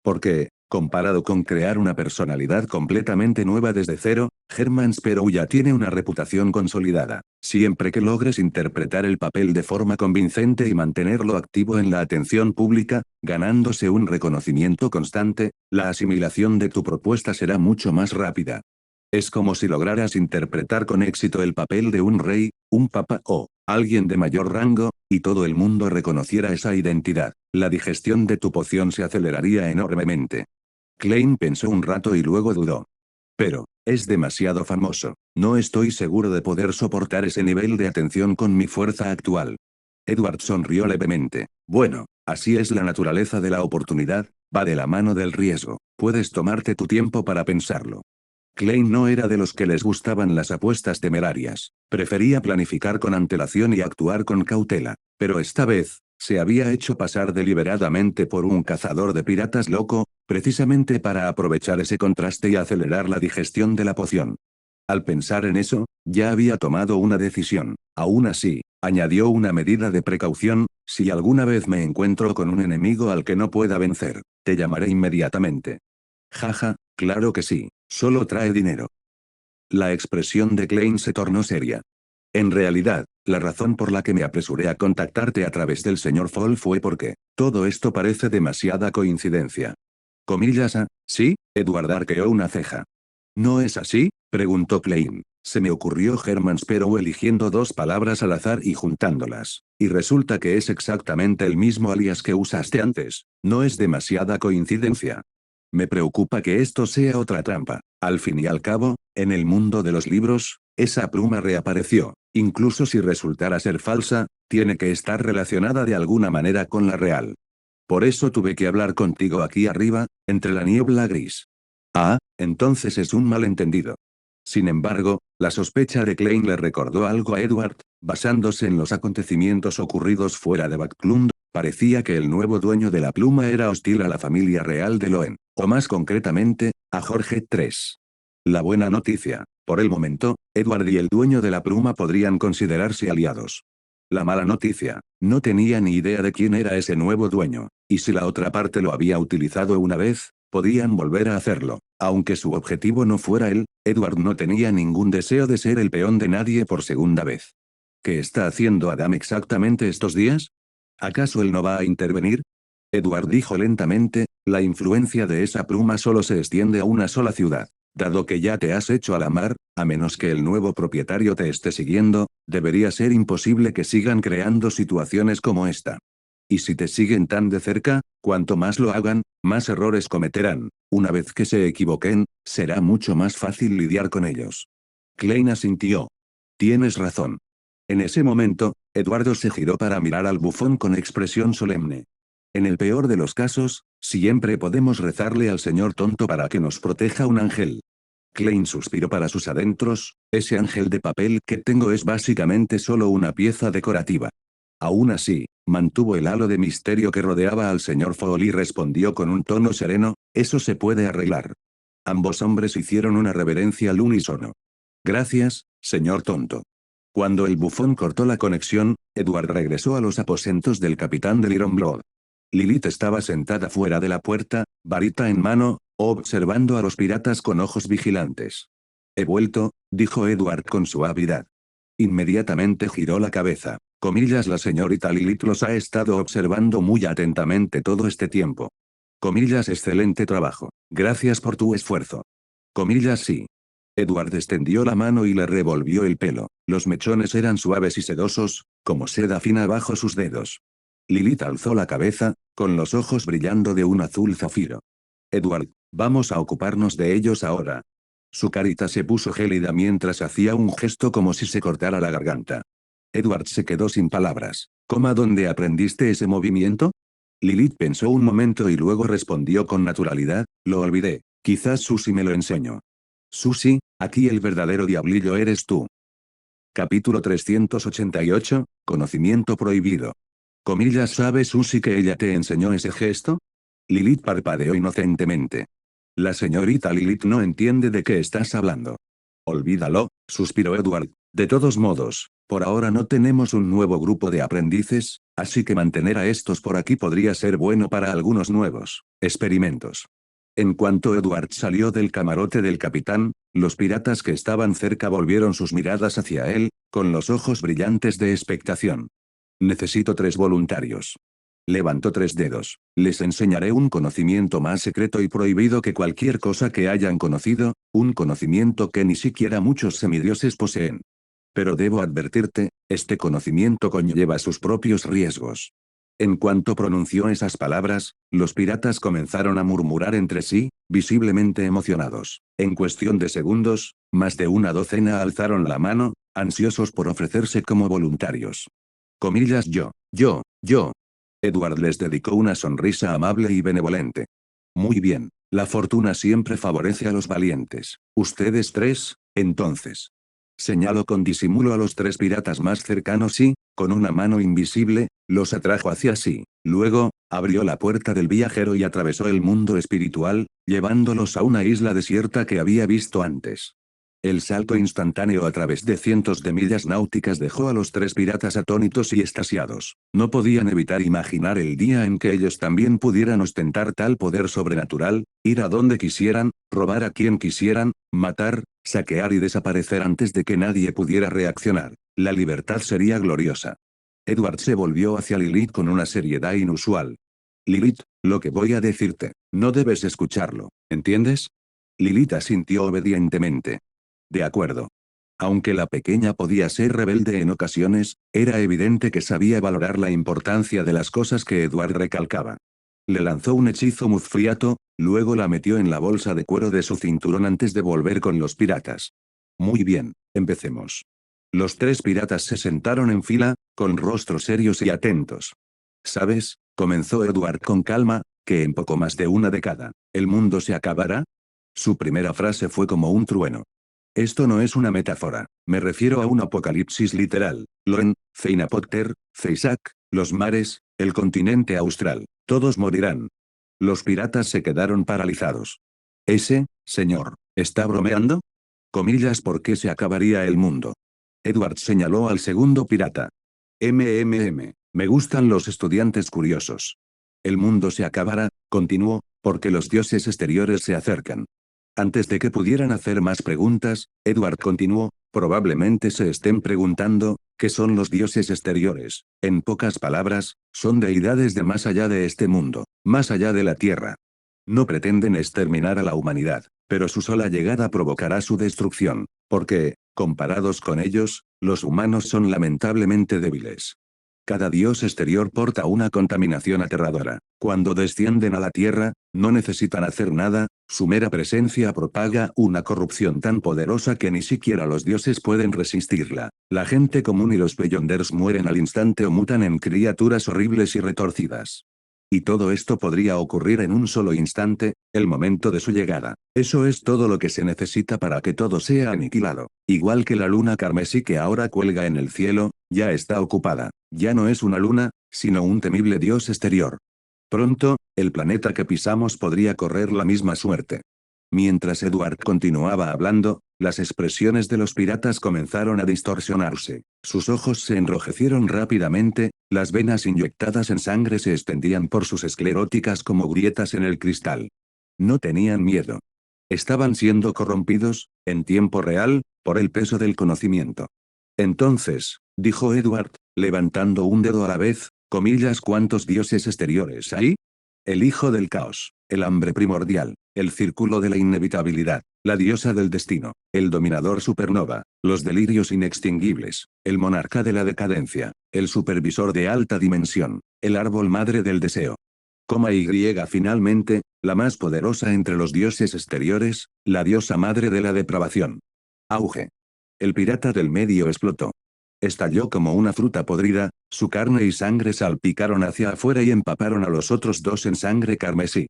Porque, comparado con crear una personalidad completamente nueva desde cero, Herman Sparrow ya tiene una reputación consolidada. Siempre que logres interpretar el papel de forma convincente y mantenerlo activo en la atención pública, ganándose un reconocimiento constante, la asimilación de tu propuesta será mucho más rápida. Es como si lograras interpretar con éxito el papel de un rey, un papa o alguien de mayor rango, y todo el mundo reconociera esa identidad. La digestión de tu poción se aceleraría enormemente. Klein pensó un rato y luego dudó. Pero, Es demasiado famoso. No estoy seguro de poder soportar ese nivel de atención con mi fuerza actual. Edward sonrió levemente. Bueno, así es la naturaleza de la oportunidad, va de la mano del riesgo. Puedes tomarte tu tiempo para pensarlo. Klein no era de los que les gustaban las apuestas temerarias. Prefería planificar con antelación y actuar con cautela. Pero esta vez, se había hecho pasar deliberadamente por un cazador de piratas loco, precisamente para aprovechar ese contraste y acelerar la digestión de la poción. Al pensar en eso, ya había tomado una decisión. Aún así, añadió una medida de precaución: si alguna vez me encuentro con un enemigo al que no pueda vencer, te llamaré inmediatamente. Jaja, claro que sí, solo trae dinero. La expresión de Klein se tornó seria. En realidad, la razón por la que me apresuré a contactarte a través del señor Fall fue porque, todo esto parece demasiada coincidencia. Comillas a, ¿sí? Edward arqueó una ceja. ¿No es así? Preguntó Klein. Se me ocurrió Herman Sparrow eligiendo dos palabras al azar y juntándolas. Y resulta que es exactamente el mismo alias que usaste antes. ¿No es demasiada coincidencia? Me preocupa que esto sea otra trampa. Al fin y al cabo, en el mundo de los libros, esa pluma reapareció. Incluso si resultara ser falsa, tiene que estar relacionada de alguna manera con la real. Por eso tuve que hablar contigo aquí arriba, entre la niebla gris. Ah, entonces es un malentendido. Sin embargo, la sospecha de Klein le recordó algo a Edward, basándose en los acontecimientos ocurridos fuera de Backlund. Parecía que el nuevo dueño de la pluma era hostil a la familia real de Loen, o más concretamente, a Jorge III. La buena noticia: por el momento, Edward y el dueño de la pluma podrían considerarse aliados. La mala noticia: no tenía ni idea de quién era ese nuevo dueño, y si la otra parte lo había utilizado una vez, podían volver a hacerlo. Aunque su objetivo no fuera él, Edward no tenía ningún deseo de ser el peón de nadie por segunda vez. ¿Qué está haciendo Adam exactamente estos días? ¿Acaso él no va a intervenir? Edward dijo lentamente: la influencia de esa pluma solo se extiende a una sola ciudad. Dado que ya te has hecho a la mar, a menos que el nuevo propietario te esté siguiendo, debería ser imposible que sigan creando situaciones como esta. Y si te siguen tan de cerca, cuanto más lo hagan, más errores cometerán. Una vez que se equivoquen, será mucho más fácil lidiar con ellos. Klein asintió. Tienes razón. En ese momento, Eduardo se giró para mirar al bufón con expresión solemne. En el peor de los casos, siempre podemos rezarle al señor tonto para que nos proteja un ángel. Klein suspiró para sus adentros: ese ángel de papel que tengo es básicamente solo una pieza decorativa. Aún así, mantuvo el halo de misterio que rodeaba al señor Fall y respondió con un tono sereno: eso se puede arreglar. Ambos hombres hicieron una reverencia al unísono. Gracias, señor tonto. Cuando el bufón cortó la conexión, Edward regresó a los aposentos del capitán del Iron Blood. Lilith estaba sentada fuera de la puerta, varita en mano, observando a los piratas con ojos vigilantes. He vuelto, dijo Edward con suavidad. Inmediatamente giró la cabeza. Comillas, la señorita Lilith los ha estado observando muy atentamente todo este tiempo. Comillas, excelente trabajo. Gracias por tu esfuerzo. Comillas, sí. Edward extendió la mano y le revolvió el pelo. Los mechones eran suaves y sedosos, como seda fina bajo sus dedos. Lilith alzó la cabeza, con los ojos brillando de un azul zafiro. Edward, vamos a ocuparnos de ellos ahora. Su carita se puso gélida mientras hacía un gesto como si se cortara la garganta. Edward se quedó sin palabras. ¿Cómo dónde aprendiste ese movimiento? Lilith pensó un momento y luego respondió con naturalidad: lo olvidé. Quizás Susie me lo enseñó. Susie, aquí el verdadero diablillo eres tú. Capítulo 388, Conocimiento prohibido. Comillas, ¿sabe Susie que ella te enseñó ese gesto? Lilith parpadeó inocentemente. La señorita Lilith no entiende de qué estás hablando. Olvídalo, suspiró Edward. De todos modos, por ahora no tenemos un nuevo grupo de aprendices, así que mantener a estos por aquí podría ser bueno para algunos nuevos experimentos. En cuanto Edward salió del camarote del capitán, los piratas que estaban cerca volvieron sus miradas hacia él, con los ojos brillantes de expectación. Necesito 3 voluntarios. Levantó 3 dedos. Les enseñaré un conocimiento más secreto y prohibido que cualquier cosa que hayan conocido, un conocimiento que ni siquiera muchos semidioses poseen. Pero debo advertirte, este conocimiento conlleva sus propios riesgos. En cuanto pronunció esas palabras, los piratas comenzaron a murmurar entre sí, visiblemente emocionados. En cuestión de segundos, más de una docena alzaron la mano, ansiosos por ofrecerse como voluntarios. Comillas yo. Edward les dedicó una sonrisa amable y benevolente. Muy bien, la fortuna siempre favorece a los valientes. Ustedes tres, entonces. Señaló con disimulo a los tres piratas más cercanos y, con una mano invisible, los atrajo hacia sí. Luego, abrió la puerta del viajero y atravesó el mundo espiritual, llevándolos a una isla desierta que había visto antes. El salto instantáneo a través de cientos de millas náuticas dejó a los tres piratas atónitos y extasiados. No podían evitar imaginar el día en que ellos también pudieran ostentar tal poder sobrenatural, ir a donde quisieran, robar a quien quisieran, matar, saquear y desaparecer antes de que nadie pudiera reaccionar. La libertad sería gloriosa. Edward se volvió hacia Lilith con una seriedad inusual. Lilith, lo que voy a decirte, no debes escucharlo, ¿entiendes? Lilith asintió obedientemente. De acuerdo. Aunque la pequeña podía ser rebelde en ocasiones, era evidente que sabía valorar la importancia de las cosas que Edward recalcaba. Le lanzó un hechizo muzfriato, luego la metió en la bolsa de cuero de su cinturón antes de volver con los piratas. Muy bien, empecemos. Los tres piratas se sentaron en fila, con rostros serios y atentos. ¿Sabes? Comenzó Edward con calma, que en poco más de una década, ¿el mundo se acabará? Su primera frase fue como un trueno. Esto no es una metáfora, me refiero a un apocalipsis literal. Loen, Potter, Zeisak, los mares, el continente austral, todos morirán. Los piratas se quedaron paralizados. Señor, ¿está bromeando? Comillas, ¿por qué se acabaría el mundo? Edward señaló al segundo pirata. Me gustan los estudiantes curiosos. El mundo se acabará, continuó, porque los dioses exteriores se acercan. Antes de que pudieran hacer más preguntas, Edward continuó, probablemente se estén preguntando, ¿qué son los dioses exteriores? En pocas palabras, son deidades de más allá de este mundo, más allá de la Tierra. No pretenden exterminar a la humanidad, pero su sola llegada provocará su destrucción, porque, comparados con ellos, los humanos son lamentablemente débiles. Cada dios exterior porta una contaminación aterradora. Cuando descienden a la tierra, no necesitan hacer nada, su mera presencia propaga una corrupción tan poderosa que ni siquiera los dioses pueden resistirla. La gente común y los Beyonders mueren al instante o mutan en criaturas horribles y retorcidas. Y todo esto podría ocurrir en un solo instante, el momento de su llegada. Eso es todo lo que se necesita para que todo sea aniquilado. Igual que la luna carmesí que ahora cuelga en el cielo, ya está ocupada. Ya no es una luna, sino un temible dios exterior. Pronto, el planeta que pisamos podría correr la misma suerte. Mientras Edward continuaba hablando, las expresiones de los piratas comenzaron a distorsionarse. Sus ojos se enrojecieron rápidamente, las venas inyectadas en sangre se extendían por sus escleróticas como grietas en el cristal. No tenían miedo. Estaban siendo corrompidos, en tiempo real, por el peso del conocimiento. Entonces, dijo Edward, levantando un dedo a la vez, comillas, ¿cuántos dioses exteriores hay? El hijo del caos, el hambre primordial, el círculo de la inevitabilidad, la diosa del destino, el dominador supernova, los delirios inextinguibles, el monarca de la decadencia, el supervisor de alta dimensión, el árbol madre del deseo. Finalmente, la más poderosa entre los dioses exteriores, la diosa madre de la depravación. Auge. El pirata del medio explotó. Estalló como una fruta podrida, su carne y sangre salpicaron hacia afuera y empaparon a los otros dos en sangre carmesí.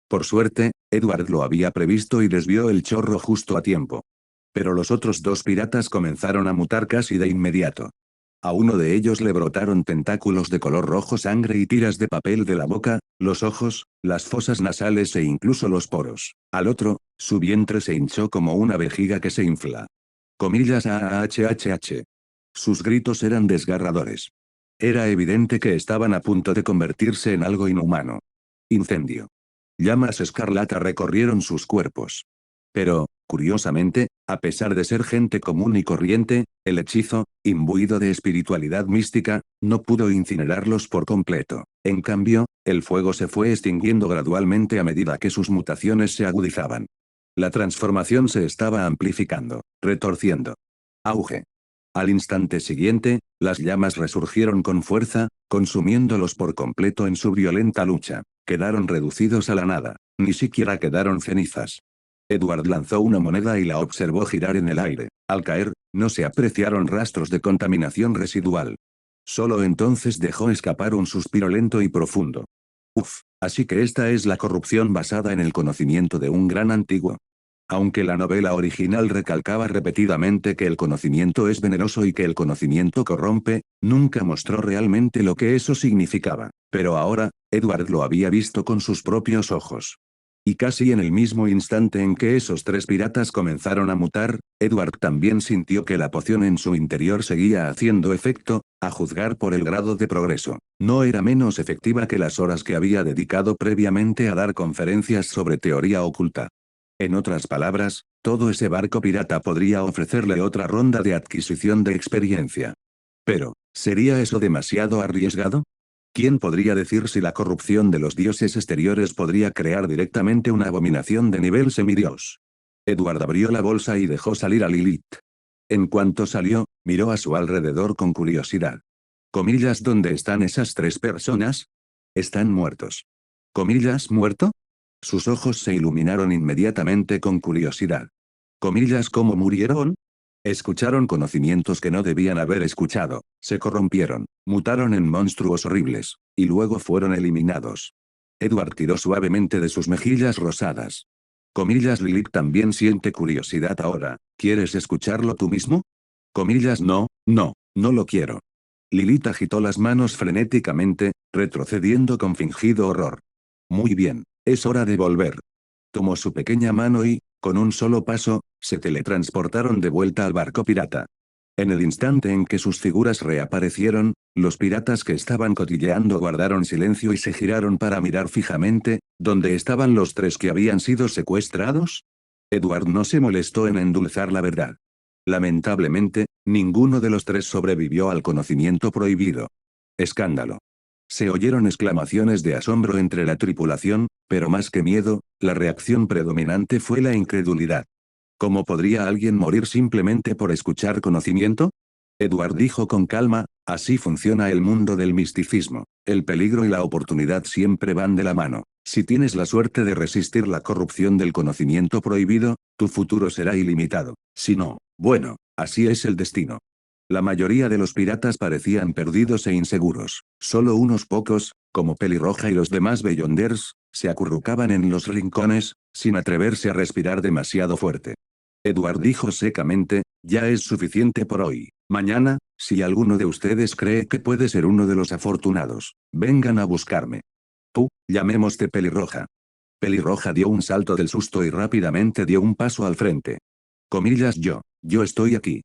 Por suerte, Edward lo había previsto y desvió el chorro justo a tiempo. Pero los otros dos piratas comenzaron a mutar casi de inmediato. A uno de ellos le brotaron tentáculos de color rojo, sangre y tiras de papel de la boca, los ojos, las fosas nasales e incluso los poros. Al otro, su vientre se hinchó como una vejiga que se infla. Comillas ahhhh. Sus gritos eran desgarradores. Era evidente que estaban a punto de convertirse en algo inhumano. Incendio. Llamas escarlata recorrieron sus cuerpos. Pero, curiosamente, a pesar de ser gente común y corriente, el hechizo, imbuido de espiritualidad mística, no pudo incinerarlos por completo. En cambio, el fuego se fue extinguiendo gradualmente a medida que sus mutaciones se agudizaban. La transformación se estaba amplificando, retorciendo. Auge. Al instante siguiente, las llamas resurgieron con fuerza, consumiéndolos por completo en su violenta lucha. Quedaron reducidos a la nada. Ni siquiera quedaron cenizas. Edward lanzó una moneda y la observó girar en el aire. Al caer, no se apreciaron rastros de contaminación residual. Solo entonces dejó escapar un suspiro lento y profundo. Uf, así que esta es la corrupción basada en el conocimiento de un gran antiguo. Aunque la novela original recalcaba repetidamente que el conocimiento es venenoso y que el conocimiento corrompe, nunca mostró realmente lo que eso significaba. Pero ahora, Edward lo había visto con sus propios ojos. Y casi en el mismo instante en que esos tres piratas comenzaron a mutar, Edward también sintió que la poción en su interior seguía haciendo efecto, a juzgar por el grado de progreso. No era menos efectiva que las horas que había dedicado previamente a dar conferencias sobre teoría oculta. En otras palabras, todo ese barco pirata podría ofrecerle otra ronda de adquisición de experiencia. Pero, ¿sería eso demasiado arriesgado? ¿Quién podría decir si la corrupción de los dioses exteriores podría crear directamente una abominación de nivel semidios? Edward abrió la bolsa y dejó salir a Lilith. En cuanto salió, miró a su alrededor con curiosidad. Comillas, ¿dónde están esas tres personas? Están muertos. Comillas, ¿muerto? Sus ojos se iluminaron inmediatamente con curiosidad. Comillas, ¿cómo murieron? Escucharon conocimientos que no debían haber escuchado, se corrompieron, mutaron en monstruos horribles, y luego fueron eliminados. Edward tiró suavemente de sus mejillas rosadas. Comillas, Lilith también siente curiosidad ahora, ¿quieres escucharlo tú mismo? Comillas, no, no, no lo quiero. Lilith agitó las manos frenéticamente, retrocediendo con fingido horror. Muy bien, es hora de volver. Tomó su pequeña mano y, con un solo paso, se teletransportaron de vuelta al barco pirata. En el instante en que sus figuras reaparecieron, los piratas que estaban cotilleando guardaron silencio y se giraron para mirar fijamente, ¿dónde estaban los tres que habían sido secuestrados? Edward no se molestó en endulzar la verdad. Lamentablemente, ninguno de los tres sobrevivió al conocimiento prohibido. Escándalo. Se oyeron exclamaciones de asombro entre la tripulación, pero más que miedo, la reacción predominante fue la incredulidad. ¿Cómo podría alguien morir simplemente por escuchar conocimiento? Edward dijo con calma, así funciona el mundo del misticismo. El peligro y la oportunidad siempre van de la mano. Si tienes la suerte de resistir la corrupción del conocimiento prohibido, tu futuro será ilimitado. Si no, bueno, así es el destino. La mayoría de los piratas parecían perdidos e inseguros. Solo unos pocos, como Pelirroja y los demás Beyonders, se acurrucaban en los rincones, sin atreverse a respirar demasiado fuerte. Edward dijo secamente, ya es suficiente por hoy. Mañana, si alguno de ustedes cree que puede ser uno de los afortunados, vengan a buscarme. Tú, llamémoste Pelirroja. Pelirroja dio un salto del susto y rápidamente dio un paso al frente. Comillas, yo estoy aquí.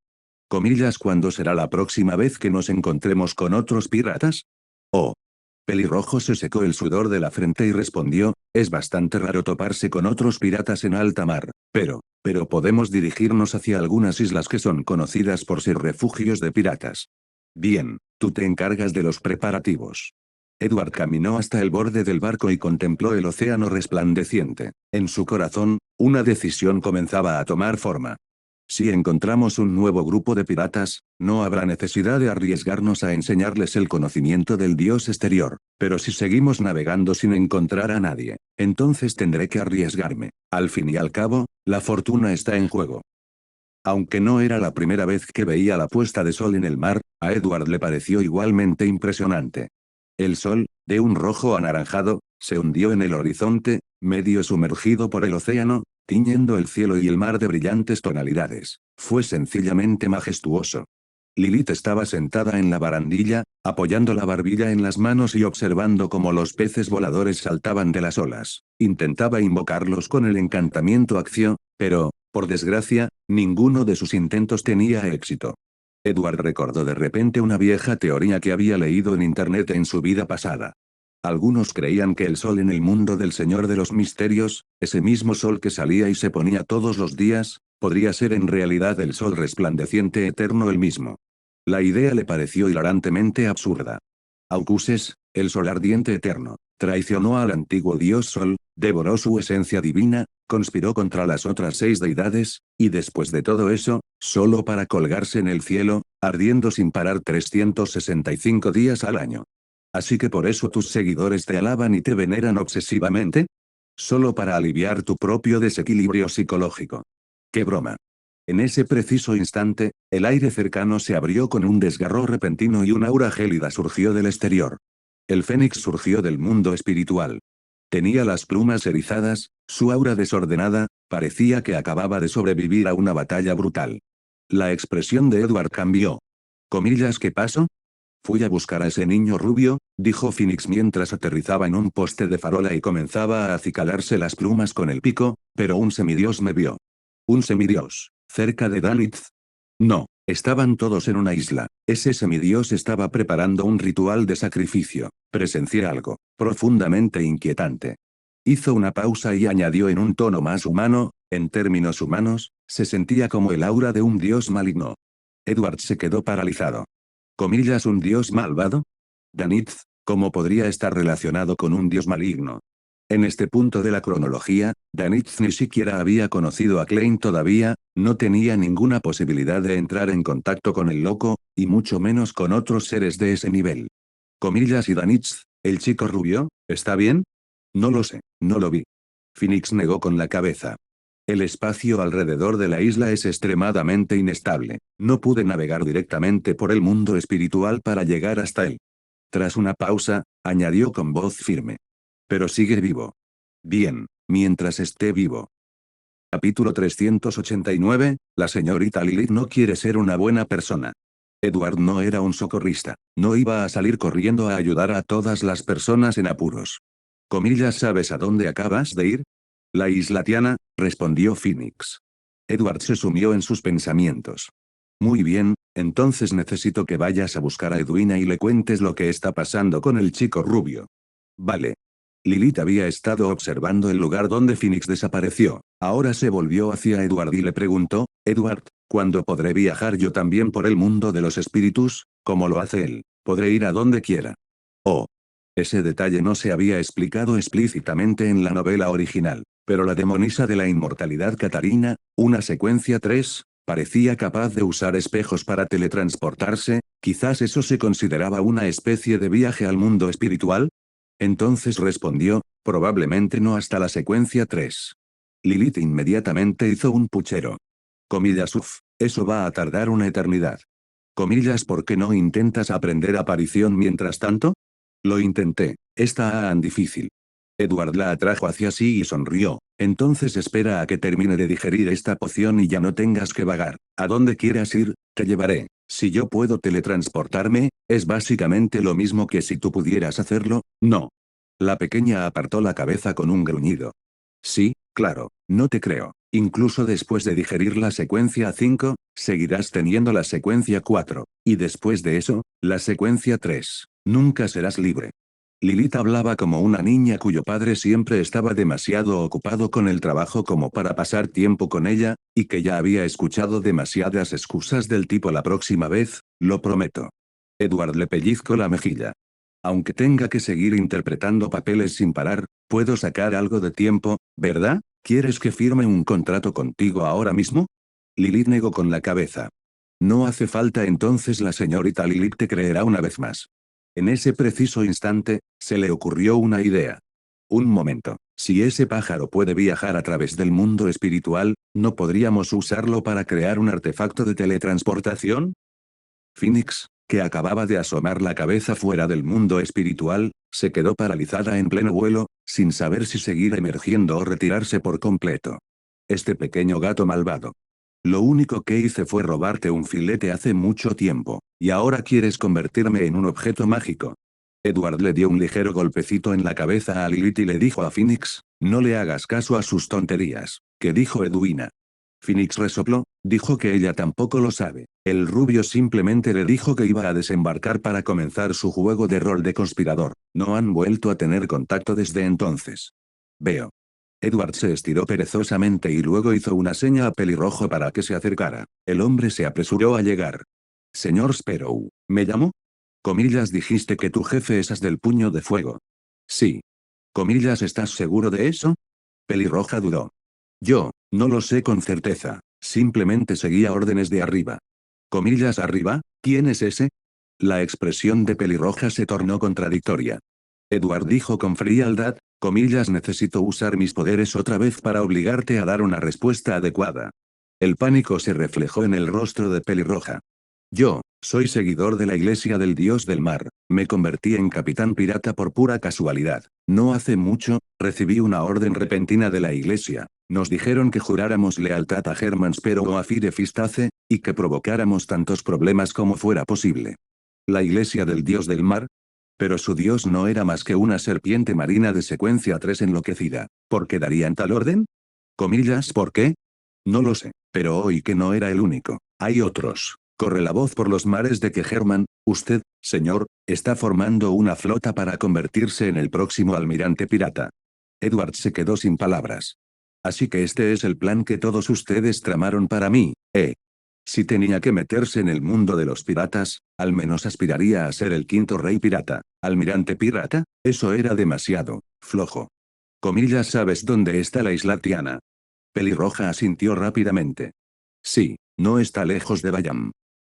Comillas, ¿cuándo será la próxima vez que nos encontremos con otros piratas? Oh. Pelirrojo se secó el sudor de la frente y respondió, es bastante raro toparse con otros piratas en alta mar, pero podemos dirigirnos hacia algunas islas que son conocidas por ser refugios de piratas. Bien, tú te encargas de los preparativos. Edward caminó hasta el borde del barco y contempló el océano resplandeciente. En su corazón, una decisión comenzaba a tomar forma. Si encontramos un nuevo grupo de piratas, no habrá necesidad de arriesgarnos a enseñarles el conocimiento del dios exterior, pero si seguimos navegando sin encontrar a nadie, entonces tendré que arriesgarme. Al fin y al cabo, la fortuna está en juego. Aunque no era la primera vez que veía la puesta de sol en el mar, a Edward le pareció igualmente impresionante. El sol, de un rojo anaranjado, se hundió en el horizonte, medio sumergido por el océano, tiñendo el cielo y el mar de brillantes tonalidades. Fue sencillamente majestuoso. Lilith estaba sentada en la barandilla, apoyando la barbilla en las manos y observando cómo los peces voladores saltaban de las olas. Intentaba invocarlos con el encantamiento acción, pero, por desgracia, ninguno de sus intentos tenía éxito. Edward recordó de repente una vieja teoría que había leído en internet en su vida pasada. Algunos creían que el sol en el mundo del Señor de los Misterios, ese mismo sol que salía y se ponía todos los días, podría ser en realidad el sol resplandeciente eterno el mismo. La idea le pareció hilarantemente absurda. Aucuses, el sol ardiente eterno, traicionó al antiguo dios Sol, devoró su esencia divina, conspiró contra las otras 6 deidades, y después de todo eso, solo para colgarse en el cielo, ardiendo sin parar 365 días al año. ¿Así que por eso tus seguidores te alaban y te veneran obsesivamente? Solo para aliviar tu propio desequilibrio psicológico. ¡Qué broma! En ese preciso instante, el aire cercano se abrió con un desgarro repentino y un aura gélida surgió del exterior. El fénix surgió del mundo espiritual. Tenía las plumas erizadas, su aura desordenada, parecía que acababa de sobrevivir a una batalla brutal. La expresión de Edward cambió. Comillas, ¿qué pasó? Fui a buscar a ese niño rubio, dijo Phoenix mientras aterrizaba en un poste de farola y comenzaba a acicalarse las plumas con el pico, pero un semidios me vio. ¿Un semidios? ¿Cerca de Danitz? No, estaban todos en una isla. Ese semidios estaba preparando un ritual de sacrificio. Presencié algo profundamente inquietante. Hizo una pausa y añadió en un tono más humano, en términos humanos, se sentía como el aura de un dios maligno. Edward se quedó paralizado. Comillas, ¿un dios malvado? Danitz, ¿cómo podría estar relacionado con un dios maligno? En este punto de la cronología, Danitz ni siquiera había conocido a Klein todavía, no tenía ninguna posibilidad de entrar en contacto con el loco, y mucho menos con otros seres de ese nivel. Comillas, ¿y Danitz, el chico rubio, está bien? No lo sé, no lo vi. Phoenix negó con la cabeza. El espacio alrededor de la isla es extremadamente inestable. No pude navegar directamente por el mundo espiritual para llegar hasta él. Tras una pausa, añadió con voz firme. Pero sigue vivo. Bien, mientras esté vivo. Capítulo 389, la señorita Lilith no quiere ser una buena persona. Edward no era un socorrista, no iba a salir corriendo a ayudar a todas las personas en apuros. Comillas, ¿sabes a dónde acabas de ir? La isla Tiana, respondió Phoenix. Edward se sumió en sus pensamientos. Muy bien, entonces necesito que vayas a buscar a Edwina y le cuentes lo que está pasando con el chico rubio. Vale. Lilith había estado observando el lugar donde Phoenix desapareció. Ahora se volvió hacia Edward y le preguntó, Edward, ¿cuándo podré viajar yo también por el mundo de los espíritus, como lo hace él? Podré ir a donde quiera. Oh. Ese detalle no se había explicado explícitamente en la novela original, pero la demonisa de la inmortalidad Catarina, una secuencia 3, parecía capaz de usar espejos para teletransportarse, quizás eso se consideraba una especie de viaje al mundo espiritual. Entonces respondió, probablemente no hasta la secuencia 3. Lilith inmediatamente hizo un puchero. Comillas, eso va a tardar una eternidad. Comillas, ¿por qué no intentas aprender aparición mientras tanto? Lo intenté, está tan difícil. Edward la atrajo hacia sí y sonrió. Entonces espera a que termine de digerir esta poción y ya no tengas que vagar. A donde quieras ir, te llevaré. Si yo puedo teletransportarme, es básicamente lo mismo que si tú pudieras hacerlo, ¿no? La pequeña apartó la cabeza con un gruñido. Sí, claro, no te creo. Incluso después de digerir la secuencia 5, seguirás teniendo la secuencia 4, y después de eso, la secuencia 3. Nunca serás libre. Lilith hablaba como una niña cuyo padre siempre estaba demasiado ocupado con el trabajo como para pasar tiempo con ella, y que ya había escuchado demasiadas excusas del tipo la próxima vez, lo prometo. Edward le pellizcó la mejilla. Aunque tenga que seguir interpretando papeles sin parar, puedo sacar algo de tiempo, ¿verdad? ¿Quieres que firme un contrato contigo ahora mismo? Lilith negó con la cabeza. No hace falta, entonces la señorita Lilith te creerá una vez más. En ese preciso instante, se le ocurrió una idea. Un momento, si ese pájaro puede viajar a través del mundo espiritual, ¿no podríamos usarlo para crear un artefacto de teletransportación? Phoenix, que acababa de asomar la cabeza fuera del mundo espiritual, se quedó paralizada en pleno vuelo, sin saber si seguir emergiendo o retirarse por completo. Este pequeño gato malvado. Lo único que hice fue robarte un filete hace mucho tiempo, y ahora quieres convertirme en un objeto mágico. Edward le dio un ligero golpecito en la cabeza a Lilith y le dijo a Phoenix, no le hagas caso a sus tonterías. ¿Qué dijo Edwina? Phoenix resopló, dijo que ella tampoco lo sabe. El rubio simplemente le dijo que iba a desembarcar para comenzar su juego de rol de conspirador. No han vuelto a tener contacto desde entonces. Veo. Edward se estiró perezosamente y luego hizo una seña a Pelirrojo para que se acercara. El hombre se apresuró a llegar. Señor Sparrow, ¿me llamó? Comillas, dijiste que tu jefe es as del puño de fuego. Sí. Comillas, ¿estás seguro de eso? Pelirroja dudó. Yo, no lo sé con certeza, simplemente seguía órdenes de arriba. Comillas, ¿arriba? ¿Quién es ese? La expresión de Pelirroja se tornó contradictoria. Edward dijo con frialdad, Comillas, necesito usar mis poderes otra vez para obligarte a dar una respuesta adecuada. El pánico se reflejó en el rostro de Pelirroja. Yo, soy seguidor de la iglesia del dios del mar, me convertí en capitán pirata por pura casualidad. No hace mucho, recibí una orden repentina de la iglesia. Nos dijeron que juráramos lealtad a Hermanspero o a Firefistace, y que provocáramos tantos problemas como fuera posible. La iglesia del dios del mar. Pero su dios no era más que una serpiente marina de secuencia 3 enloquecida. ¿Por qué darían tal orden? Comillas, ¿por qué? No lo sé, pero oí que no era el único. Hay otros. Corre la voz por los mares de que Herman, usted, señor, está formando una flota para convertirse en el próximo almirante pirata. Edward se quedó sin palabras. Así que este es el plan que todos ustedes tramaron para mí, ¿eh? Si tenía que meterse en el mundo de los piratas, al menos aspiraría a ser el quinto rey pirata. ¿Almirante pirata? Eso era demasiado flojo. Comillas, ¿sabes dónde está la isla Tiana? Pelirroja asintió rápidamente. Sí, no está lejos de Bayam.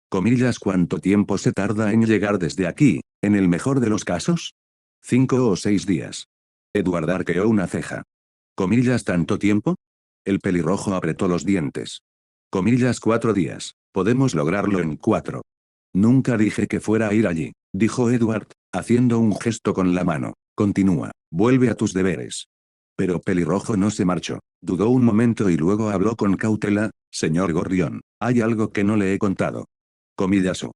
Comillas, ¿cuánto tiempo se tarda en llegar desde aquí, en el mejor de los casos? 5 o 6 días. Edward arqueó una ceja. Comillas, ¿tanto tiempo? El pelirrojo apretó los dientes. Comillas, 4 días. Podemos lograrlo en 4. Nunca dije que fuera a ir allí, dijo Edward, haciendo un gesto con la mano. Continúa, vuelve a tus deberes. Pero Pelirrojo no se marchó. Dudó un momento y luego habló con cautela. Señor Gorrión, hay algo que no le he contado. Comillas o.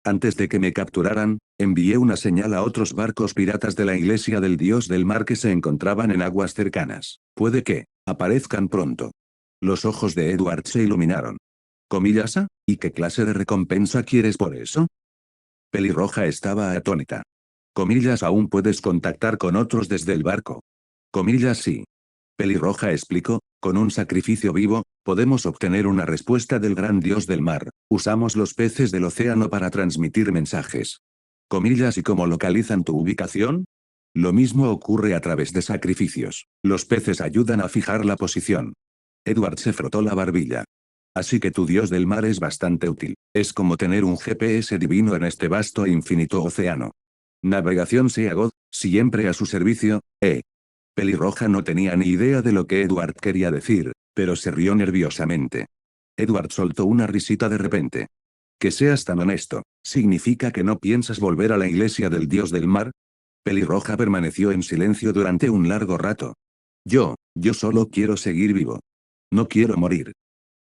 Antes de que me capturaran, envié una señal a otros barcos piratas de la iglesia del dios del mar que se encontraban en aguas cercanas. Puede que aparezcan pronto. Los ojos de Edward se iluminaron. Comillas a, ¿y qué clase de recompensa quieres por eso? Pelirroja estaba atónita. Comillas, aún puedes contactar con otros desde el barco. Comillas, sí. Pelirroja explicó, con un sacrificio vivo, podemos obtener una respuesta del gran dios del mar. Usamos los peces del océano para transmitir mensajes. Comillas, ¿y cómo localizan tu ubicación? Lo mismo ocurre a través de sacrificios. Los peces ayudan a fijar la posición. Edward se frotó la barbilla. Así que tu dios del mar es bastante útil. Es como tener un GPS divino en este vasto e infinito océano. Navegación Sea God, siempre a su servicio, Pelirroja no tenía ni idea de lo que Edward quería decir, pero se rió nerviosamente. Edward soltó una risita de repente. Que seas tan honesto, ¿significa que no piensas volver a la iglesia del dios del mar? Pelirroja permaneció en silencio durante un largo rato. Yo solo quiero seguir vivo. No quiero morir.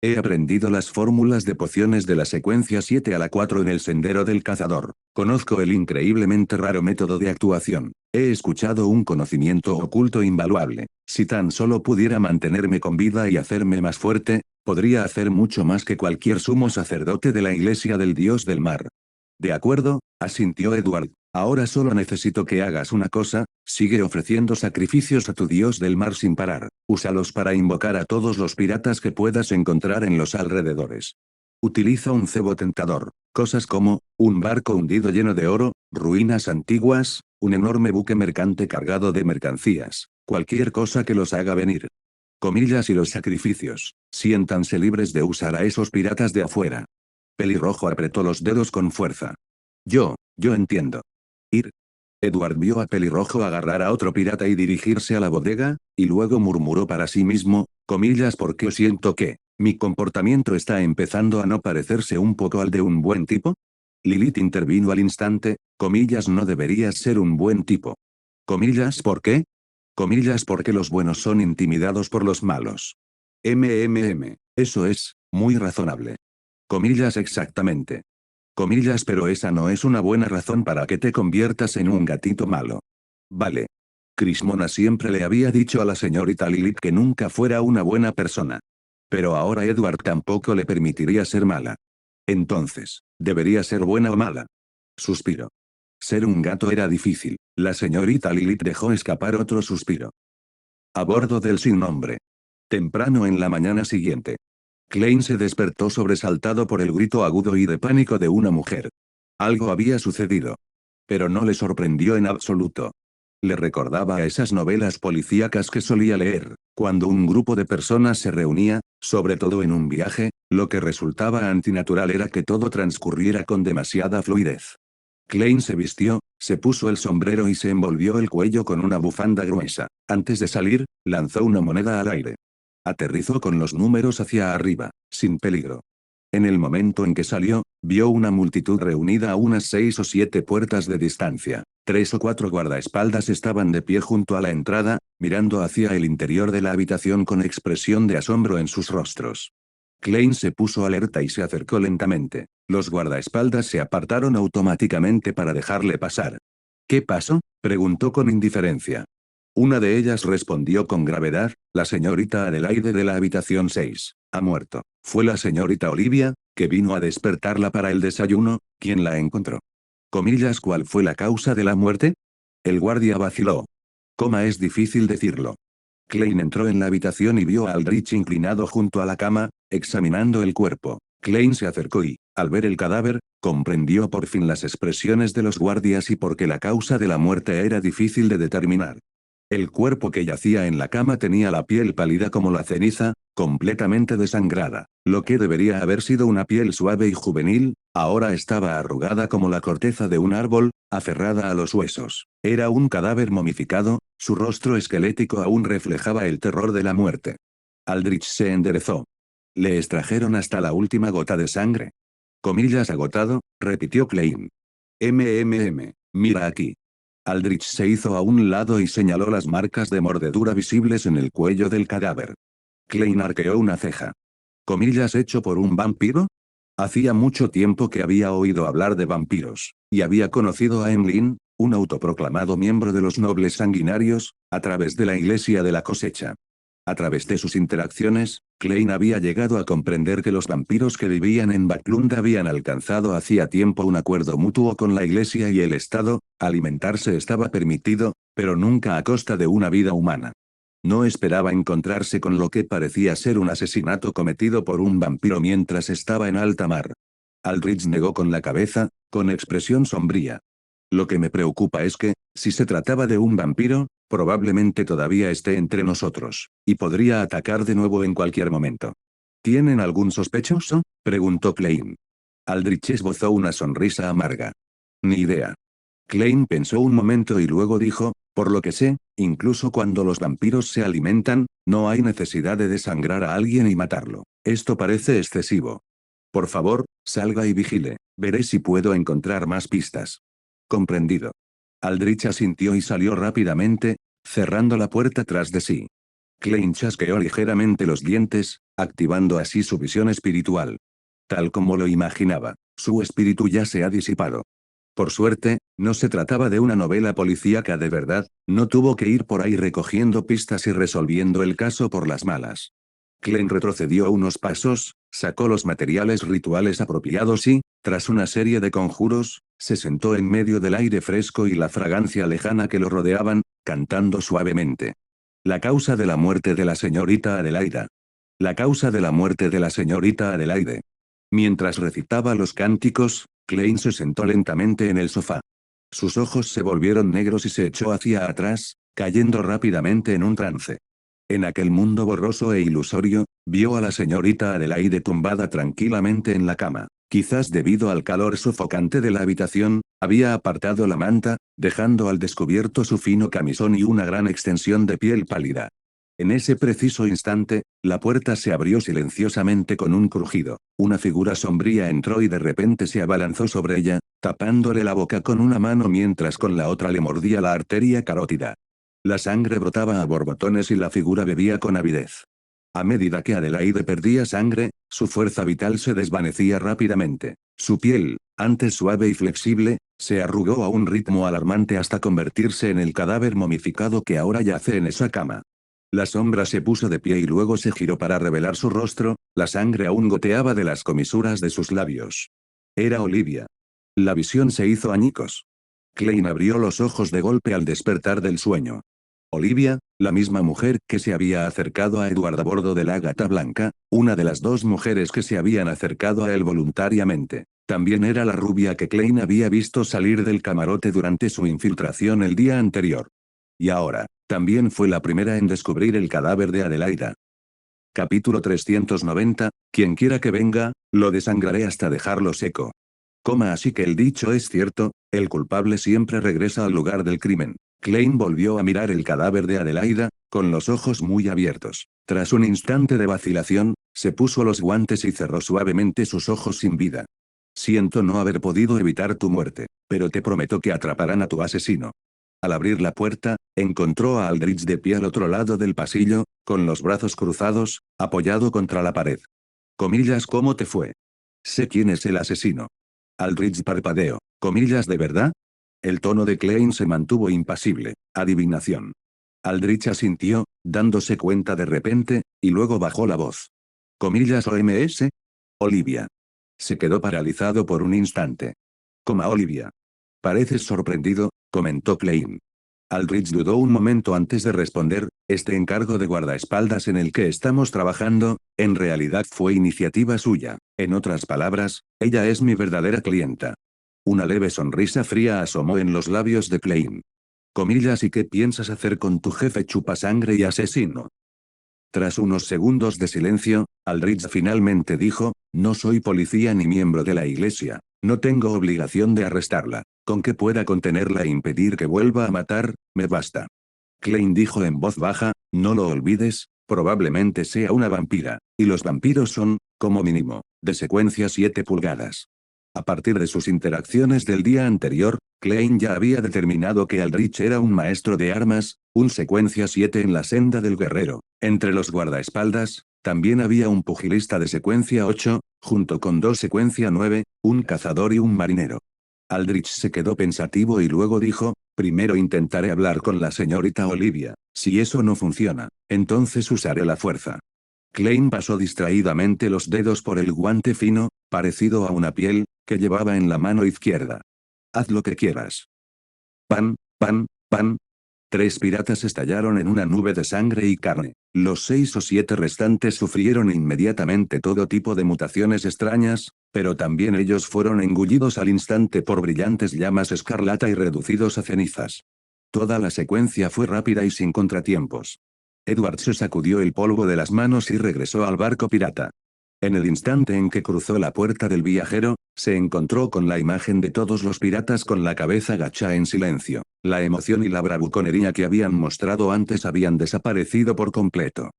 He aprendido las fórmulas de pociones de la secuencia 7 a la 4 en el sendero del cazador. Conozco el increíblemente raro método de actuación. He escuchado un conocimiento oculto invaluable. Si tan solo pudiera mantenerme con vida y hacerme más fuerte, podría hacer mucho más que cualquier sumo sacerdote de la iglesia del dios del mar. De acuerdo, asintió Edward. Ahora solo necesito que hagas una cosa, sigue ofreciendo sacrificios a tu dios del mar sin parar. Úsalos para invocar a todos los piratas que puedas encontrar en los alrededores. Utiliza un cebo tentador. Cosas como, un barco hundido lleno de oro, ruinas antiguas, un enorme buque mercante cargado de mercancías. Cualquier cosa que los haga venir. Comillas, y los sacrificios. Siéntanse libres de usar a esos piratas de afuera. Pelirrojo apretó los dedos con fuerza. Yo entiendo. Ir. Edward vio a Pelirrojo agarrar a otro pirata y dirigirse a la bodega, y luego murmuró para sí mismo, comillas, porque siento que, mi comportamiento está empezando a no parecerse un poco al de un buen tipo. Lilith intervino al instante, comillas, no deberías ser un buen tipo. Comillas, ¿por qué? Comillas, porque los buenos son intimidados por los malos. Eso es, muy razonable. Comillas, exactamente. Comillas, pero esa no es una buena razón para que te conviertas en un gatito malo. Vale. Crismona siempre le había dicho a la señorita Lilith que nunca fuera una buena persona. Pero ahora Edward tampoco le permitiría ser mala. Entonces, ¿debería ser buena o mala? Suspiro. Ser un gato era difícil. La señorita Lilith dejó escapar otro suspiro. A bordo del sin nombre. Temprano en la mañana siguiente. Klein se despertó sobresaltado por el grito agudo y de pánico de una mujer. Algo había sucedido. Pero no le sorprendió en absoluto. Le recordaba a esas novelas policíacas que solía leer, cuando un grupo de personas se reunía, sobre todo en un viaje, lo que resultaba antinatural era que todo transcurriera con demasiada fluidez. Klein se vistió, se puso el sombrero y se envolvió el cuello con una bufanda gruesa. Antes de salir, lanzó una moneda al aire. Aterrizó con los números hacia arriba, sin peligro. En el momento en que salió, vio una multitud reunida a unas 6 o 7 puertas de distancia. 3 o 4 guardaespaldas estaban de pie junto a la entrada, mirando hacia el interior de la habitación con expresión de asombro en sus rostros. Klein se puso alerta y se acercó lentamente. Los guardaespaldas se apartaron automáticamente para dejarle pasar. ¿Qué pasó?, preguntó con indiferencia. Una de ellas respondió con gravedad: la señorita Adelaide de la habitación 6, ha muerto. Fue la señorita Olivia, que vino a despertarla para el desayuno, quien la encontró. Comillas, ¿cuál fue la causa de la muerte? El guardia vaciló. Es difícil decirlo. Klein entró en la habitación y vio a Aldrich inclinado junto a la cama, examinando el cuerpo. Klein se acercó y, al ver el cadáver, comprendió por fin las expresiones de los guardias y por qué la causa de la muerte era difícil de determinar. El cuerpo que yacía en la cama tenía la piel pálida como la ceniza, completamente desangrada. Lo que debería haber sido una piel suave y juvenil, ahora estaba arrugada como la corteza de un árbol, aferrada a los huesos. Era un cadáver momificado, su rostro esquelético aún reflejaba el terror de la muerte. Aldrich se enderezó. ¿Le extrajeron hasta la última gota de sangre? Comillas, agotado, repitió Klein. Mira aquí. Aldrich se hizo a un lado y señaló las marcas de mordedura visibles en el cuello del cadáver. Klein arqueó una ceja. ¿Comillas, hecho por un vampiro? Hacía mucho tiempo que había oído hablar de vampiros, y había conocido a Emlyn, un autoproclamado miembro de los nobles sanguinarios, a través de la Iglesia de la Cosecha. A través de sus interacciones, Klein había llegado a comprender que los vampiros que vivían en Backlund habían alcanzado hacía tiempo un acuerdo mutuo con la Iglesia y el Estado. Alimentarse estaba permitido, pero nunca a costa de una vida humana. No esperaba encontrarse con lo que parecía ser un asesinato cometido por un vampiro mientras estaba en alta mar. Aldrich negó con la cabeza, con expresión sombría. Lo que me preocupa es que, si se trataba de un vampiro, probablemente todavía esté entre nosotros, y podría atacar de nuevo en cualquier momento. ¿Tienen algún sospechoso?, preguntó Klein. Aldrich esbozó una sonrisa amarga. Ni idea. Klein pensó un momento y luego dijo: por lo que sé, incluso cuando los vampiros se alimentan, no hay necesidad de desangrar a alguien y matarlo. Esto parece excesivo. Por favor, salga y vigile. Veré si puedo encontrar más pistas. Comprendido. Aldrich asintió y salió rápidamente, cerrando la puerta tras de sí. Klein chasqueó ligeramente los dientes, activando así su visión espiritual. Tal como lo imaginaba, su espíritu ya se ha disipado. Por suerte, no se trataba de una novela policíaca de verdad, no tuvo que ir por ahí recogiendo pistas y resolviendo el caso por las malas. Klein retrocedió unos pasos, sacó los materiales rituales apropiados y, tras una serie de conjuros, se sentó en medio del aire fresco y la fragancia lejana que lo rodeaban, cantando suavemente. La causa de la muerte de la señorita Adelaida. La causa de la muerte de la señorita Adelaide. Mientras recitaba los cánticos, Klein se sentó lentamente en el sofá. Sus ojos se volvieron negros y se echó hacia atrás, cayendo rápidamente en un trance. En aquel mundo borroso e ilusorio, vio a la señorita Adelaide tumbada tranquilamente en la cama. Quizás debido al calor sofocante de la habitación, había apartado la manta, dejando al descubierto su fino camisón y una gran extensión de piel pálida. En ese preciso instante, la puerta se abrió silenciosamente con un crujido. Una figura sombría entró y de repente se abalanzó sobre ella, tapándole la boca con una mano mientras con la otra le mordía la arteria carótida. La sangre brotaba a borbotones y la figura bebía con avidez. A medida que Adelaide perdía sangre, su fuerza vital se desvanecía rápidamente. Su piel, antes suave y flexible, se arrugó a un ritmo alarmante hasta convertirse en el cadáver momificado que ahora yace en esa cama. La sombra se puso de pie y luego se giró para revelar su rostro, la sangre aún goteaba de las comisuras de sus labios. Era Olivia. La visión se hizo añicos. Klein abrió los ojos de golpe al despertar del sueño. Olivia, la misma mujer que se había acercado a Edward a bordo de la Gata Blanca, una de las dos mujeres que se habían acercado a él voluntariamente. También era la rubia que Klein había visto salir del camarote durante su infiltración el día anterior. Y ahora, también fue la primera en descubrir el cadáver de Adelaida. Capítulo 390, quien quiera que venga, lo desangraré hasta dejarlo seco. Así que el dicho es cierto, el culpable siempre regresa al lugar del crimen. Klein volvió a mirar el cadáver de Adelaida, con los ojos muy abiertos. Tras un instante de vacilación, se puso los guantes y cerró suavemente sus ojos sin vida. Siento no haber podido evitar tu muerte, pero te prometo que atraparán a tu asesino. Al abrir la puerta, encontró a Aldrich de pie al otro lado del pasillo, con los brazos cruzados, apoyado contra la pared. ¿Cómo te fue? Sé quién es el asesino. Aldrich parpadeó. ¿De verdad? El tono de Klein se mantuvo impasible. Adivinación. Aldrich asintió, dándose cuenta de repente, y luego bajó la voz. ¿OMS? Olivia. Se quedó paralizado por un instante. Olivia. Pareces sorprendido, comentó Klein. Aldrich dudó un momento antes de responder, este encargo de guardaespaldas en el que estamos trabajando, en realidad fue iniciativa suya. En otras palabras, ella es mi verdadera clienta. Una leve sonrisa fría asomó en los labios de Klein. ¿Y qué piensas hacer con tu jefe chupasangre y asesino? Tras unos segundos de silencio, Aldrich finalmente dijo, no soy policía ni miembro de la iglesia, no tengo obligación de arrestarla. Con que pueda contenerla e impedir que vuelva a matar, me basta. Klein dijo en voz baja, no lo olvides, probablemente sea una vampira, y los vampiros son, como mínimo, de secuencia 7 pulgadas. A partir de sus interacciones del día anterior, Klein ya había determinado que Aldrich era un maestro de armas, un secuencia 7 en la senda del guerrero. Entre los guardaespaldas, también había un pugilista de secuencia 8, junto con 2 secuencia 9, un cazador y un marinero. Aldrich se quedó pensativo y luego dijo, primero intentaré hablar con la señorita Olivia, si eso no funciona, entonces usaré la fuerza. Klein pasó distraídamente los dedos por el guante fino, parecido a una piel, que llevaba en la mano izquierda. Haz lo que quieras. Pan, pan, pan. 3 piratas estallaron en una nube de sangre y carne. Los 6 o 7 restantes sufrieron inmediatamente todo tipo de mutaciones extrañas, pero también ellos fueron engullidos al instante por brillantes llamas escarlata y reducidos a cenizas. Toda la secuencia fue rápida y sin contratiempos. Edward se sacudió el polvo de las manos y regresó al barco pirata. En el instante en que cruzó la puerta del viajero, se encontró con la imagen de todos los piratas con la cabeza gacha en silencio. La emoción y la bravuconería que habían mostrado antes habían desaparecido por completo.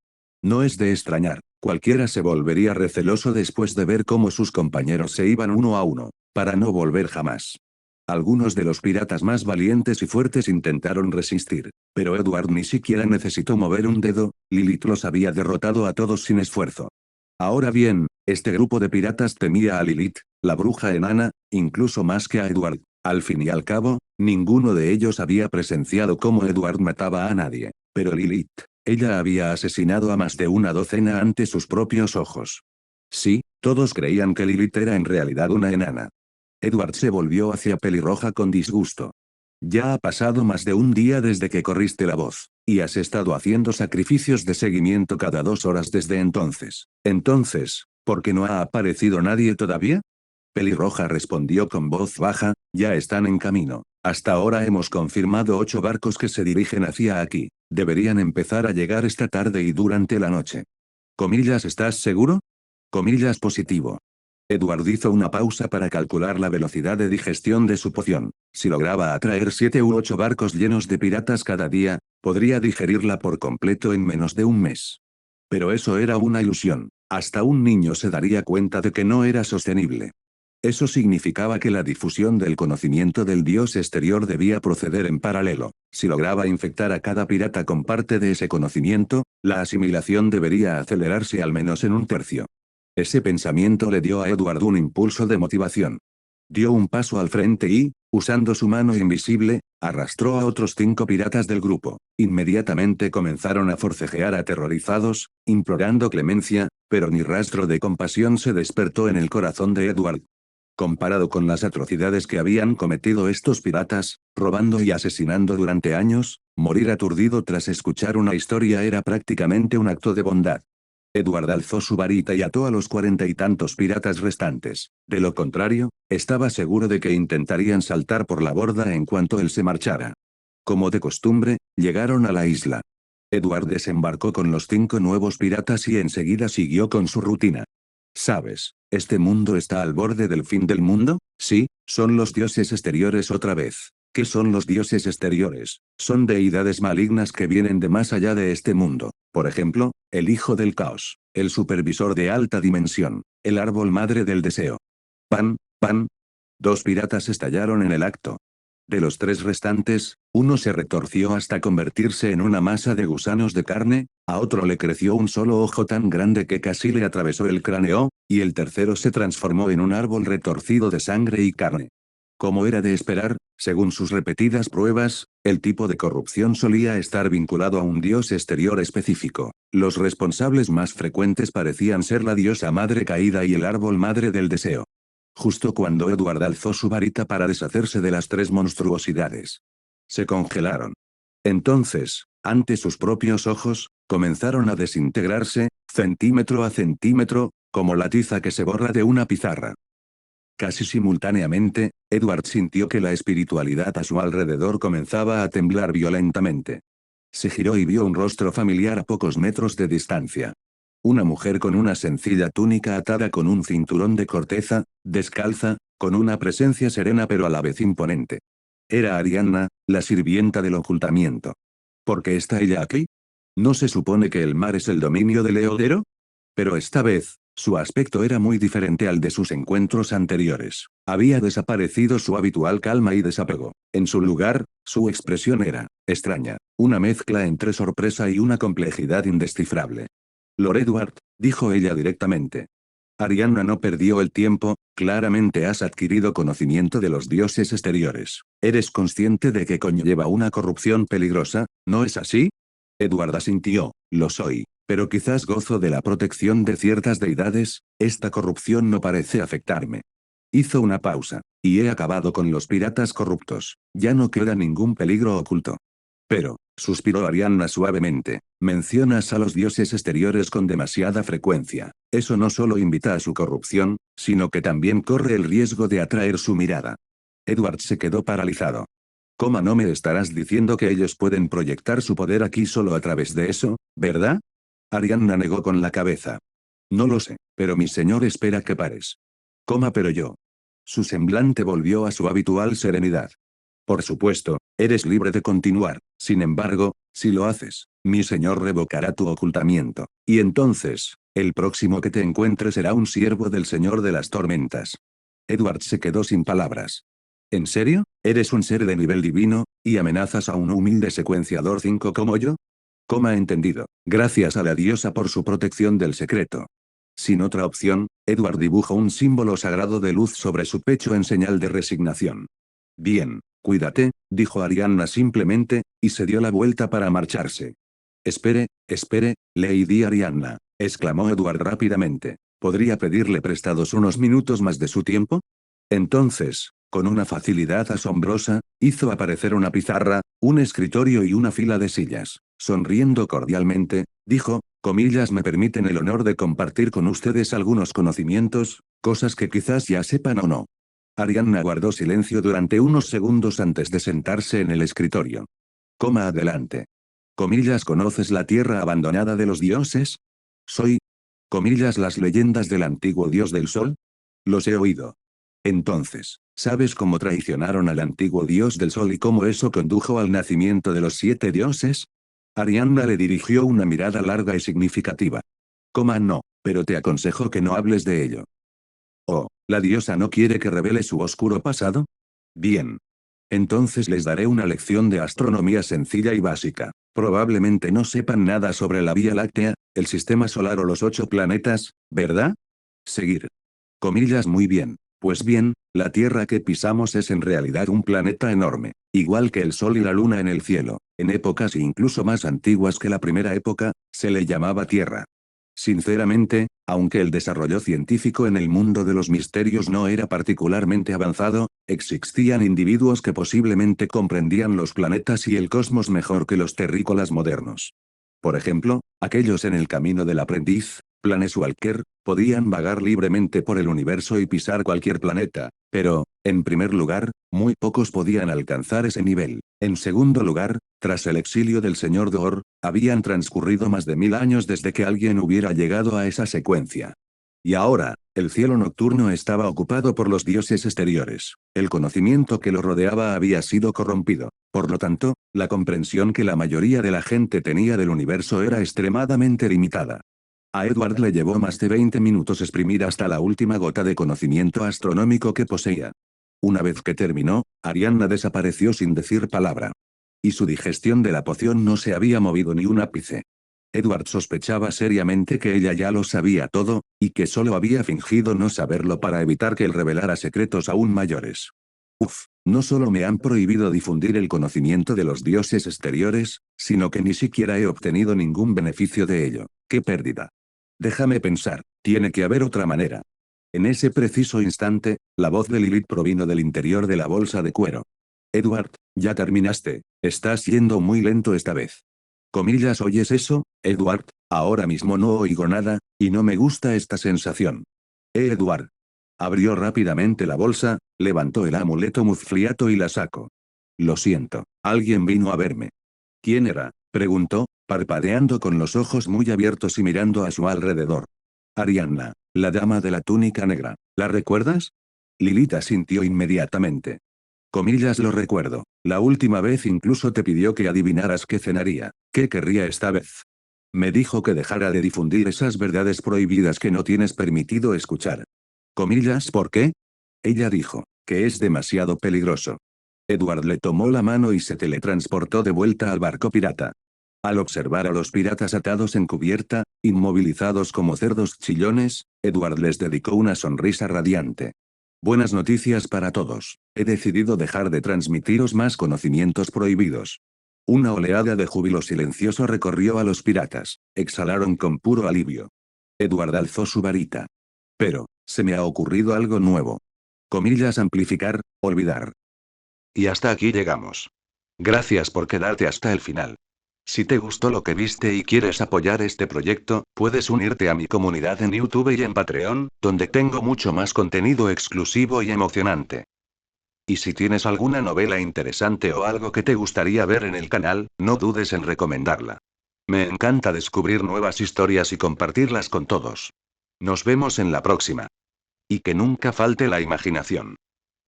No es de extrañar, cualquiera se volvería receloso después de ver cómo sus compañeros se iban uno a uno, para no volver jamás. Algunos de los piratas más valientes y fuertes intentaron resistir, pero Edward ni siquiera necesitó mover un dedo, Lilith los había derrotado a todos sin esfuerzo. Ahora bien, este grupo de piratas temía a Lilith, la bruja enana, incluso más que a Edward. Al fin y al cabo, ninguno de ellos había presenciado cómo Edward mataba a nadie. Pero Lilith, ella había asesinado a más de una docena ante sus propios ojos. Sí, todos creían que Lilith era en realidad una enana. Edward se volvió hacia Pelirroja con disgusto. Ya ha pasado más de un día desde que corriste la voz, y has estado haciendo sacrificios de seguimiento cada 2 horas desde entonces. Entonces, ¿por qué no ha aparecido nadie todavía? Pelirroja respondió con voz baja, ya están en camino. Hasta ahora hemos confirmado 8 barcos que se dirigen hacia aquí. Deberían empezar a llegar esta tarde y durante la noche. ¿Estás seguro? Positivo. Edward hizo una pausa para calcular la velocidad de digestión de su poción. Si lograba atraer 7 u 8 barcos llenos de piratas cada día, podría digerirla por completo en menos de un mes. Pero eso era una ilusión. Hasta un niño se daría cuenta de que no era sostenible. Eso significaba que la difusión del conocimiento del dios exterior debía proceder en paralelo. Si lograba infectar a cada pirata con parte de ese conocimiento, la asimilación debería acelerarse al menos en un tercio. Ese pensamiento le dio a Edward un impulso de motivación. Dio un paso al frente y, usando su mano invisible, arrastró a otros 5 piratas del grupo. Inmediatamente comenzaron a forcejear aterrorizados, implorando clemencia, pero ni rastro de compasión se despertó en el corazón de Edward. Comparado con las atrocidades que habían cometido estos piratas, robando y asesinando durante años, morir aturdido tras escuchar una historia era prácticamente un acto de bondad. Edward alzó su varita y ató a los 40 y tantos piratas restantes. De lo contrario, estaba seguro de que intentarían saltar por la borda en cuanto él se marchara. Como de costumbre, llegaron a la isla. Edward desembarcó con los 5 nuevos piratas y enseguida siguió con su rutina. ¿Sabes? ¿Este mundo está al borde del fin del mundo? Sí, son los dioses exteriores otra vez. ¿Qué son los dioses exteriores? Son deidades malignas que vienen de más allá de este mundo. Por ejemplo, el hijo del caos, el supervisor de alta dimensión, el árbol madre del deseo. Pan, pan. Dos piratas estallaron en el acto. De los tres restantes, uno se retorció hasta convertirse en una masa de gusanos de carne, a otro le creció un solo ojo tan grande que casi le atravesó el cráneo, y el tercero se transformó en un árbol retorcido de sangre y carne. Como era de esperar, según sus repetidas pruebas, el tipo de corrupción solía estar vinculado a un dios exterior específico. Los responsables más frecuentes parecían ser la diosa madre caída y el árbol madre del deseo. Justo cuando Edward alzó su varita para deshacerse de las tres monstruosidades, se congelaron. Entonces, ante sus propios ojos, comenzaron a desintegrarse, centímetro a centímetro, como la tiza que se borra de una pizarra. Casi simultáneamente, Edward sintió que la espiritualidad a su alrededor comenzaba a temblar violentamente. Se giró y vio un rostro familiar a pocos metros de distancia. Una mujer con una sencilla túnica atada con un cinturón de corteza, descalza, con una presencia serena pero a la vez imponente. Era Arianna, la sirvienta del ocultamiento. ¿Por qué está ella aquí? ¿No se supone que el mar es el dominio de Leodero? Pero esta vez, su aspecto era muy diferente al de sus encuentros anteriores. Había desaparecido su habitual calma y desapego. En su lugar, su expresión era extraña, una mezcla entre sorpresa y una complejidad indescifrable. Lord Edward, dijo ella directamente. Arianna no perdió el tiempo, claramente has adquirido conocimiento de los dioses exteriores. Eres consciente de que conlleva una corrupción peligrosa, ¿no es así? Edward asintió, lo soy, pero quizás gozo de la protección de ciertas deidades, esta corrupción no parece afectarme. Hizo una pausa, y he acabado con los piratas corruptos, ya no queda ningún peligro oculto. Pero, suspiró Arianna suavemente, mencionas a los dioses exteriores con demasiada frecuencia. Eso no solo invita a su corrupción, sino que también corre el riesgo de atraer su mirada. Edward se quedó paralizado. ¿Cómo no me estarás diciendo que ellos pueden proyectar su poder aquí solo a través de eso, verdad? Arianna negó con la cabeza. No lo sé, pero mi señor espera que pares. Pero yo. Su semblante volvió a su habitual serenidad. Por supuesto, eres libre de continuar, sin embargo, si lo haces, mi señor revocará tu ocultamiento, y entonces, el próximo que te encuentre será un siervo del señor de las tormentas. Edward se quedó sin palabras. ¿En serio? ¿Eres un ser de nivel divino, y amenazas a un humilde secuenciador 5 como yo? Entendido. Gracias a la diosa por su protección del secreto. Sin otra opción, Edward dibujó un símbolo sagrado de luz sobre su pecho en señal de resignación. Bien, cuídate, dijo Arianna simplemente, y se dio la vuelta para marcharse. Espere, Lady Arianna, exclamó Edward rápidamente. ¿Podría pedirle prestados unos minutos más de su tiempo? Entonces, con una facilidad asombrosa, hizo aparecer una pizarra, un escritorio y una fila de sillas. Sonriendo cordialmente, dijo, comillas me permiten el honor de compartir con ustedes algunos conocimientos, cosas que quizás ya sepan o no. Arianna guardó silencio durante unos segundos antes de sentarse en el escritorio. Adelante. ¿Conoces la tierra abandonada de los dioses? Soy. Las leyendas del antiguo dios del sol. Los he oído. Entonces, ¿sabes cómo traicionaron al antiguo dios del sol y cómo eso condujo al nacimiento de los 7 dioses? Arianna le dirigió una mirada larga y significativa. No, pero te aconsejo que no hables de ello. Oh, ¿la diosa no quiere que revele su oscuro pasado? Bien. Entonces les daré una lección de astronomía sencilla y básica. Probablemente no sepan nada sobre la Vía Láctea, el sistema solar o los 8 planetas, ¿verdad? Seguir. Muy bien. Pues bien, la Tierra que pisamos es en realidad un planeta enorme, igual que el Sol y la Luna en el cielo. En épocas incluso más antiguas que la primera época, se le llamaba Tierra. Sinceramente, aunque el desarrollo científico en el mundo de los misterios no era particularmente avanzado, existían individuos que posiblemente comprendían los planetas y el cosmos mejor que los terrícolas modernos. Por ejemplo, aquellos en el camino del aprendiz, Planeswalker, podían vagar libremente por el universo y pisar cualquier planeta, pero, en primer lugar, muy pocos podían alcanzar ese nivel. En segundo lugar, tras el exilio del señor Dor, habían transcurrido más de 1000 años desde que alguien hubiera llegado a esa secuencia. Y ahora, el cielo nocturno estaba ocupado por los dioses exteriores. El conocimiento que lo rodeaba había sido corrompido. Por lo tanto, la comprensión que la mayoría de la gente tenía del universo era extremadamente limitada. A Edward le llevó más de 20 minutos exprimir hasta la última gota de conocimiento astronómico que poseía. Una vez que terminó, Arianna desapareció sin decir palabra. Y su digestión de la poción no se había movido ni un ápice. Edward sospechaba seriamente que ella ya lo sabía todo, y que solo había fingido no saberlo para evitar que él revelara secretos aún mayores. Uf, no solo me han prohibido difundir el conocimiento de los dioses exteriores, sino que ni siquiera he obtenido ningún beneficio de ello. ¡Qué pérdida! Déjame pensar, tiene que haber otra manera. En ese preciso instante, la voz de Lilith provino del interior de la bolsa de cuero. Edward, ya terminaste, estás yendo muy lento esta vez. Comillas, ¿oyes eso, Edward? Ahora mismo no oigo nada, y no me gusta esta sensación. Edward. Abrió rápidamente la bolsa, levantó el amuleto muzfliato y la sacó. Lo siento, alguien vino a verme. ¿Quién era? Preguntó, parpadeando con los ojos muy abiertos y mirando a su alrededor. Arianna, la dama de la túnica negra, ¿la recuerdas? Lilith asintió inmediatamente. Comillas, lo recuerdo. La última vez incluso te pidió que adivinaras qué cenaría. ¿Qué querría esta vez? Me dijo que dejara de difundir esas verdades prohibidas que no tienes permitido escuchar. Comillas, ¿por qué? Ella dijo, que es demasiado peligroso. Edward le tomó la mano y se teletransportó de vuelta al barco pirata. Al observar a los piratas atados en cubierta, inmovilizados como cerdos chillones, Edward les dedicó una sonrisa radiante. Buenas noticias para todos. He decidido dejar de transmitiros más conocimientos prohibidos. Una oleada de júbilo silencioso recorrió a los piratas. Exhalaron con puro alivio. Edward alzó su varita. Pero, se me ha ocurrido algo nuevo. Comillas, amplificar, olvidar. Y hasta aquí llegamos. Gracias por quedarte hasta el final. Si te gustó lo que viste y quieres apoyar este proyecto, puedes unirte a mi comunidad en YouTube y en Patreon, donde tengo mucho más contenido exclusivo y emocionante. Y si tienes alguna novela interesante o algo que te gustaría ver en el canal, no dudes en recomendarla. Me encanta descubrir nuevas historias y compartirlas con todos. Nos vemos en la próxima. Y que nunca falte la imaginación.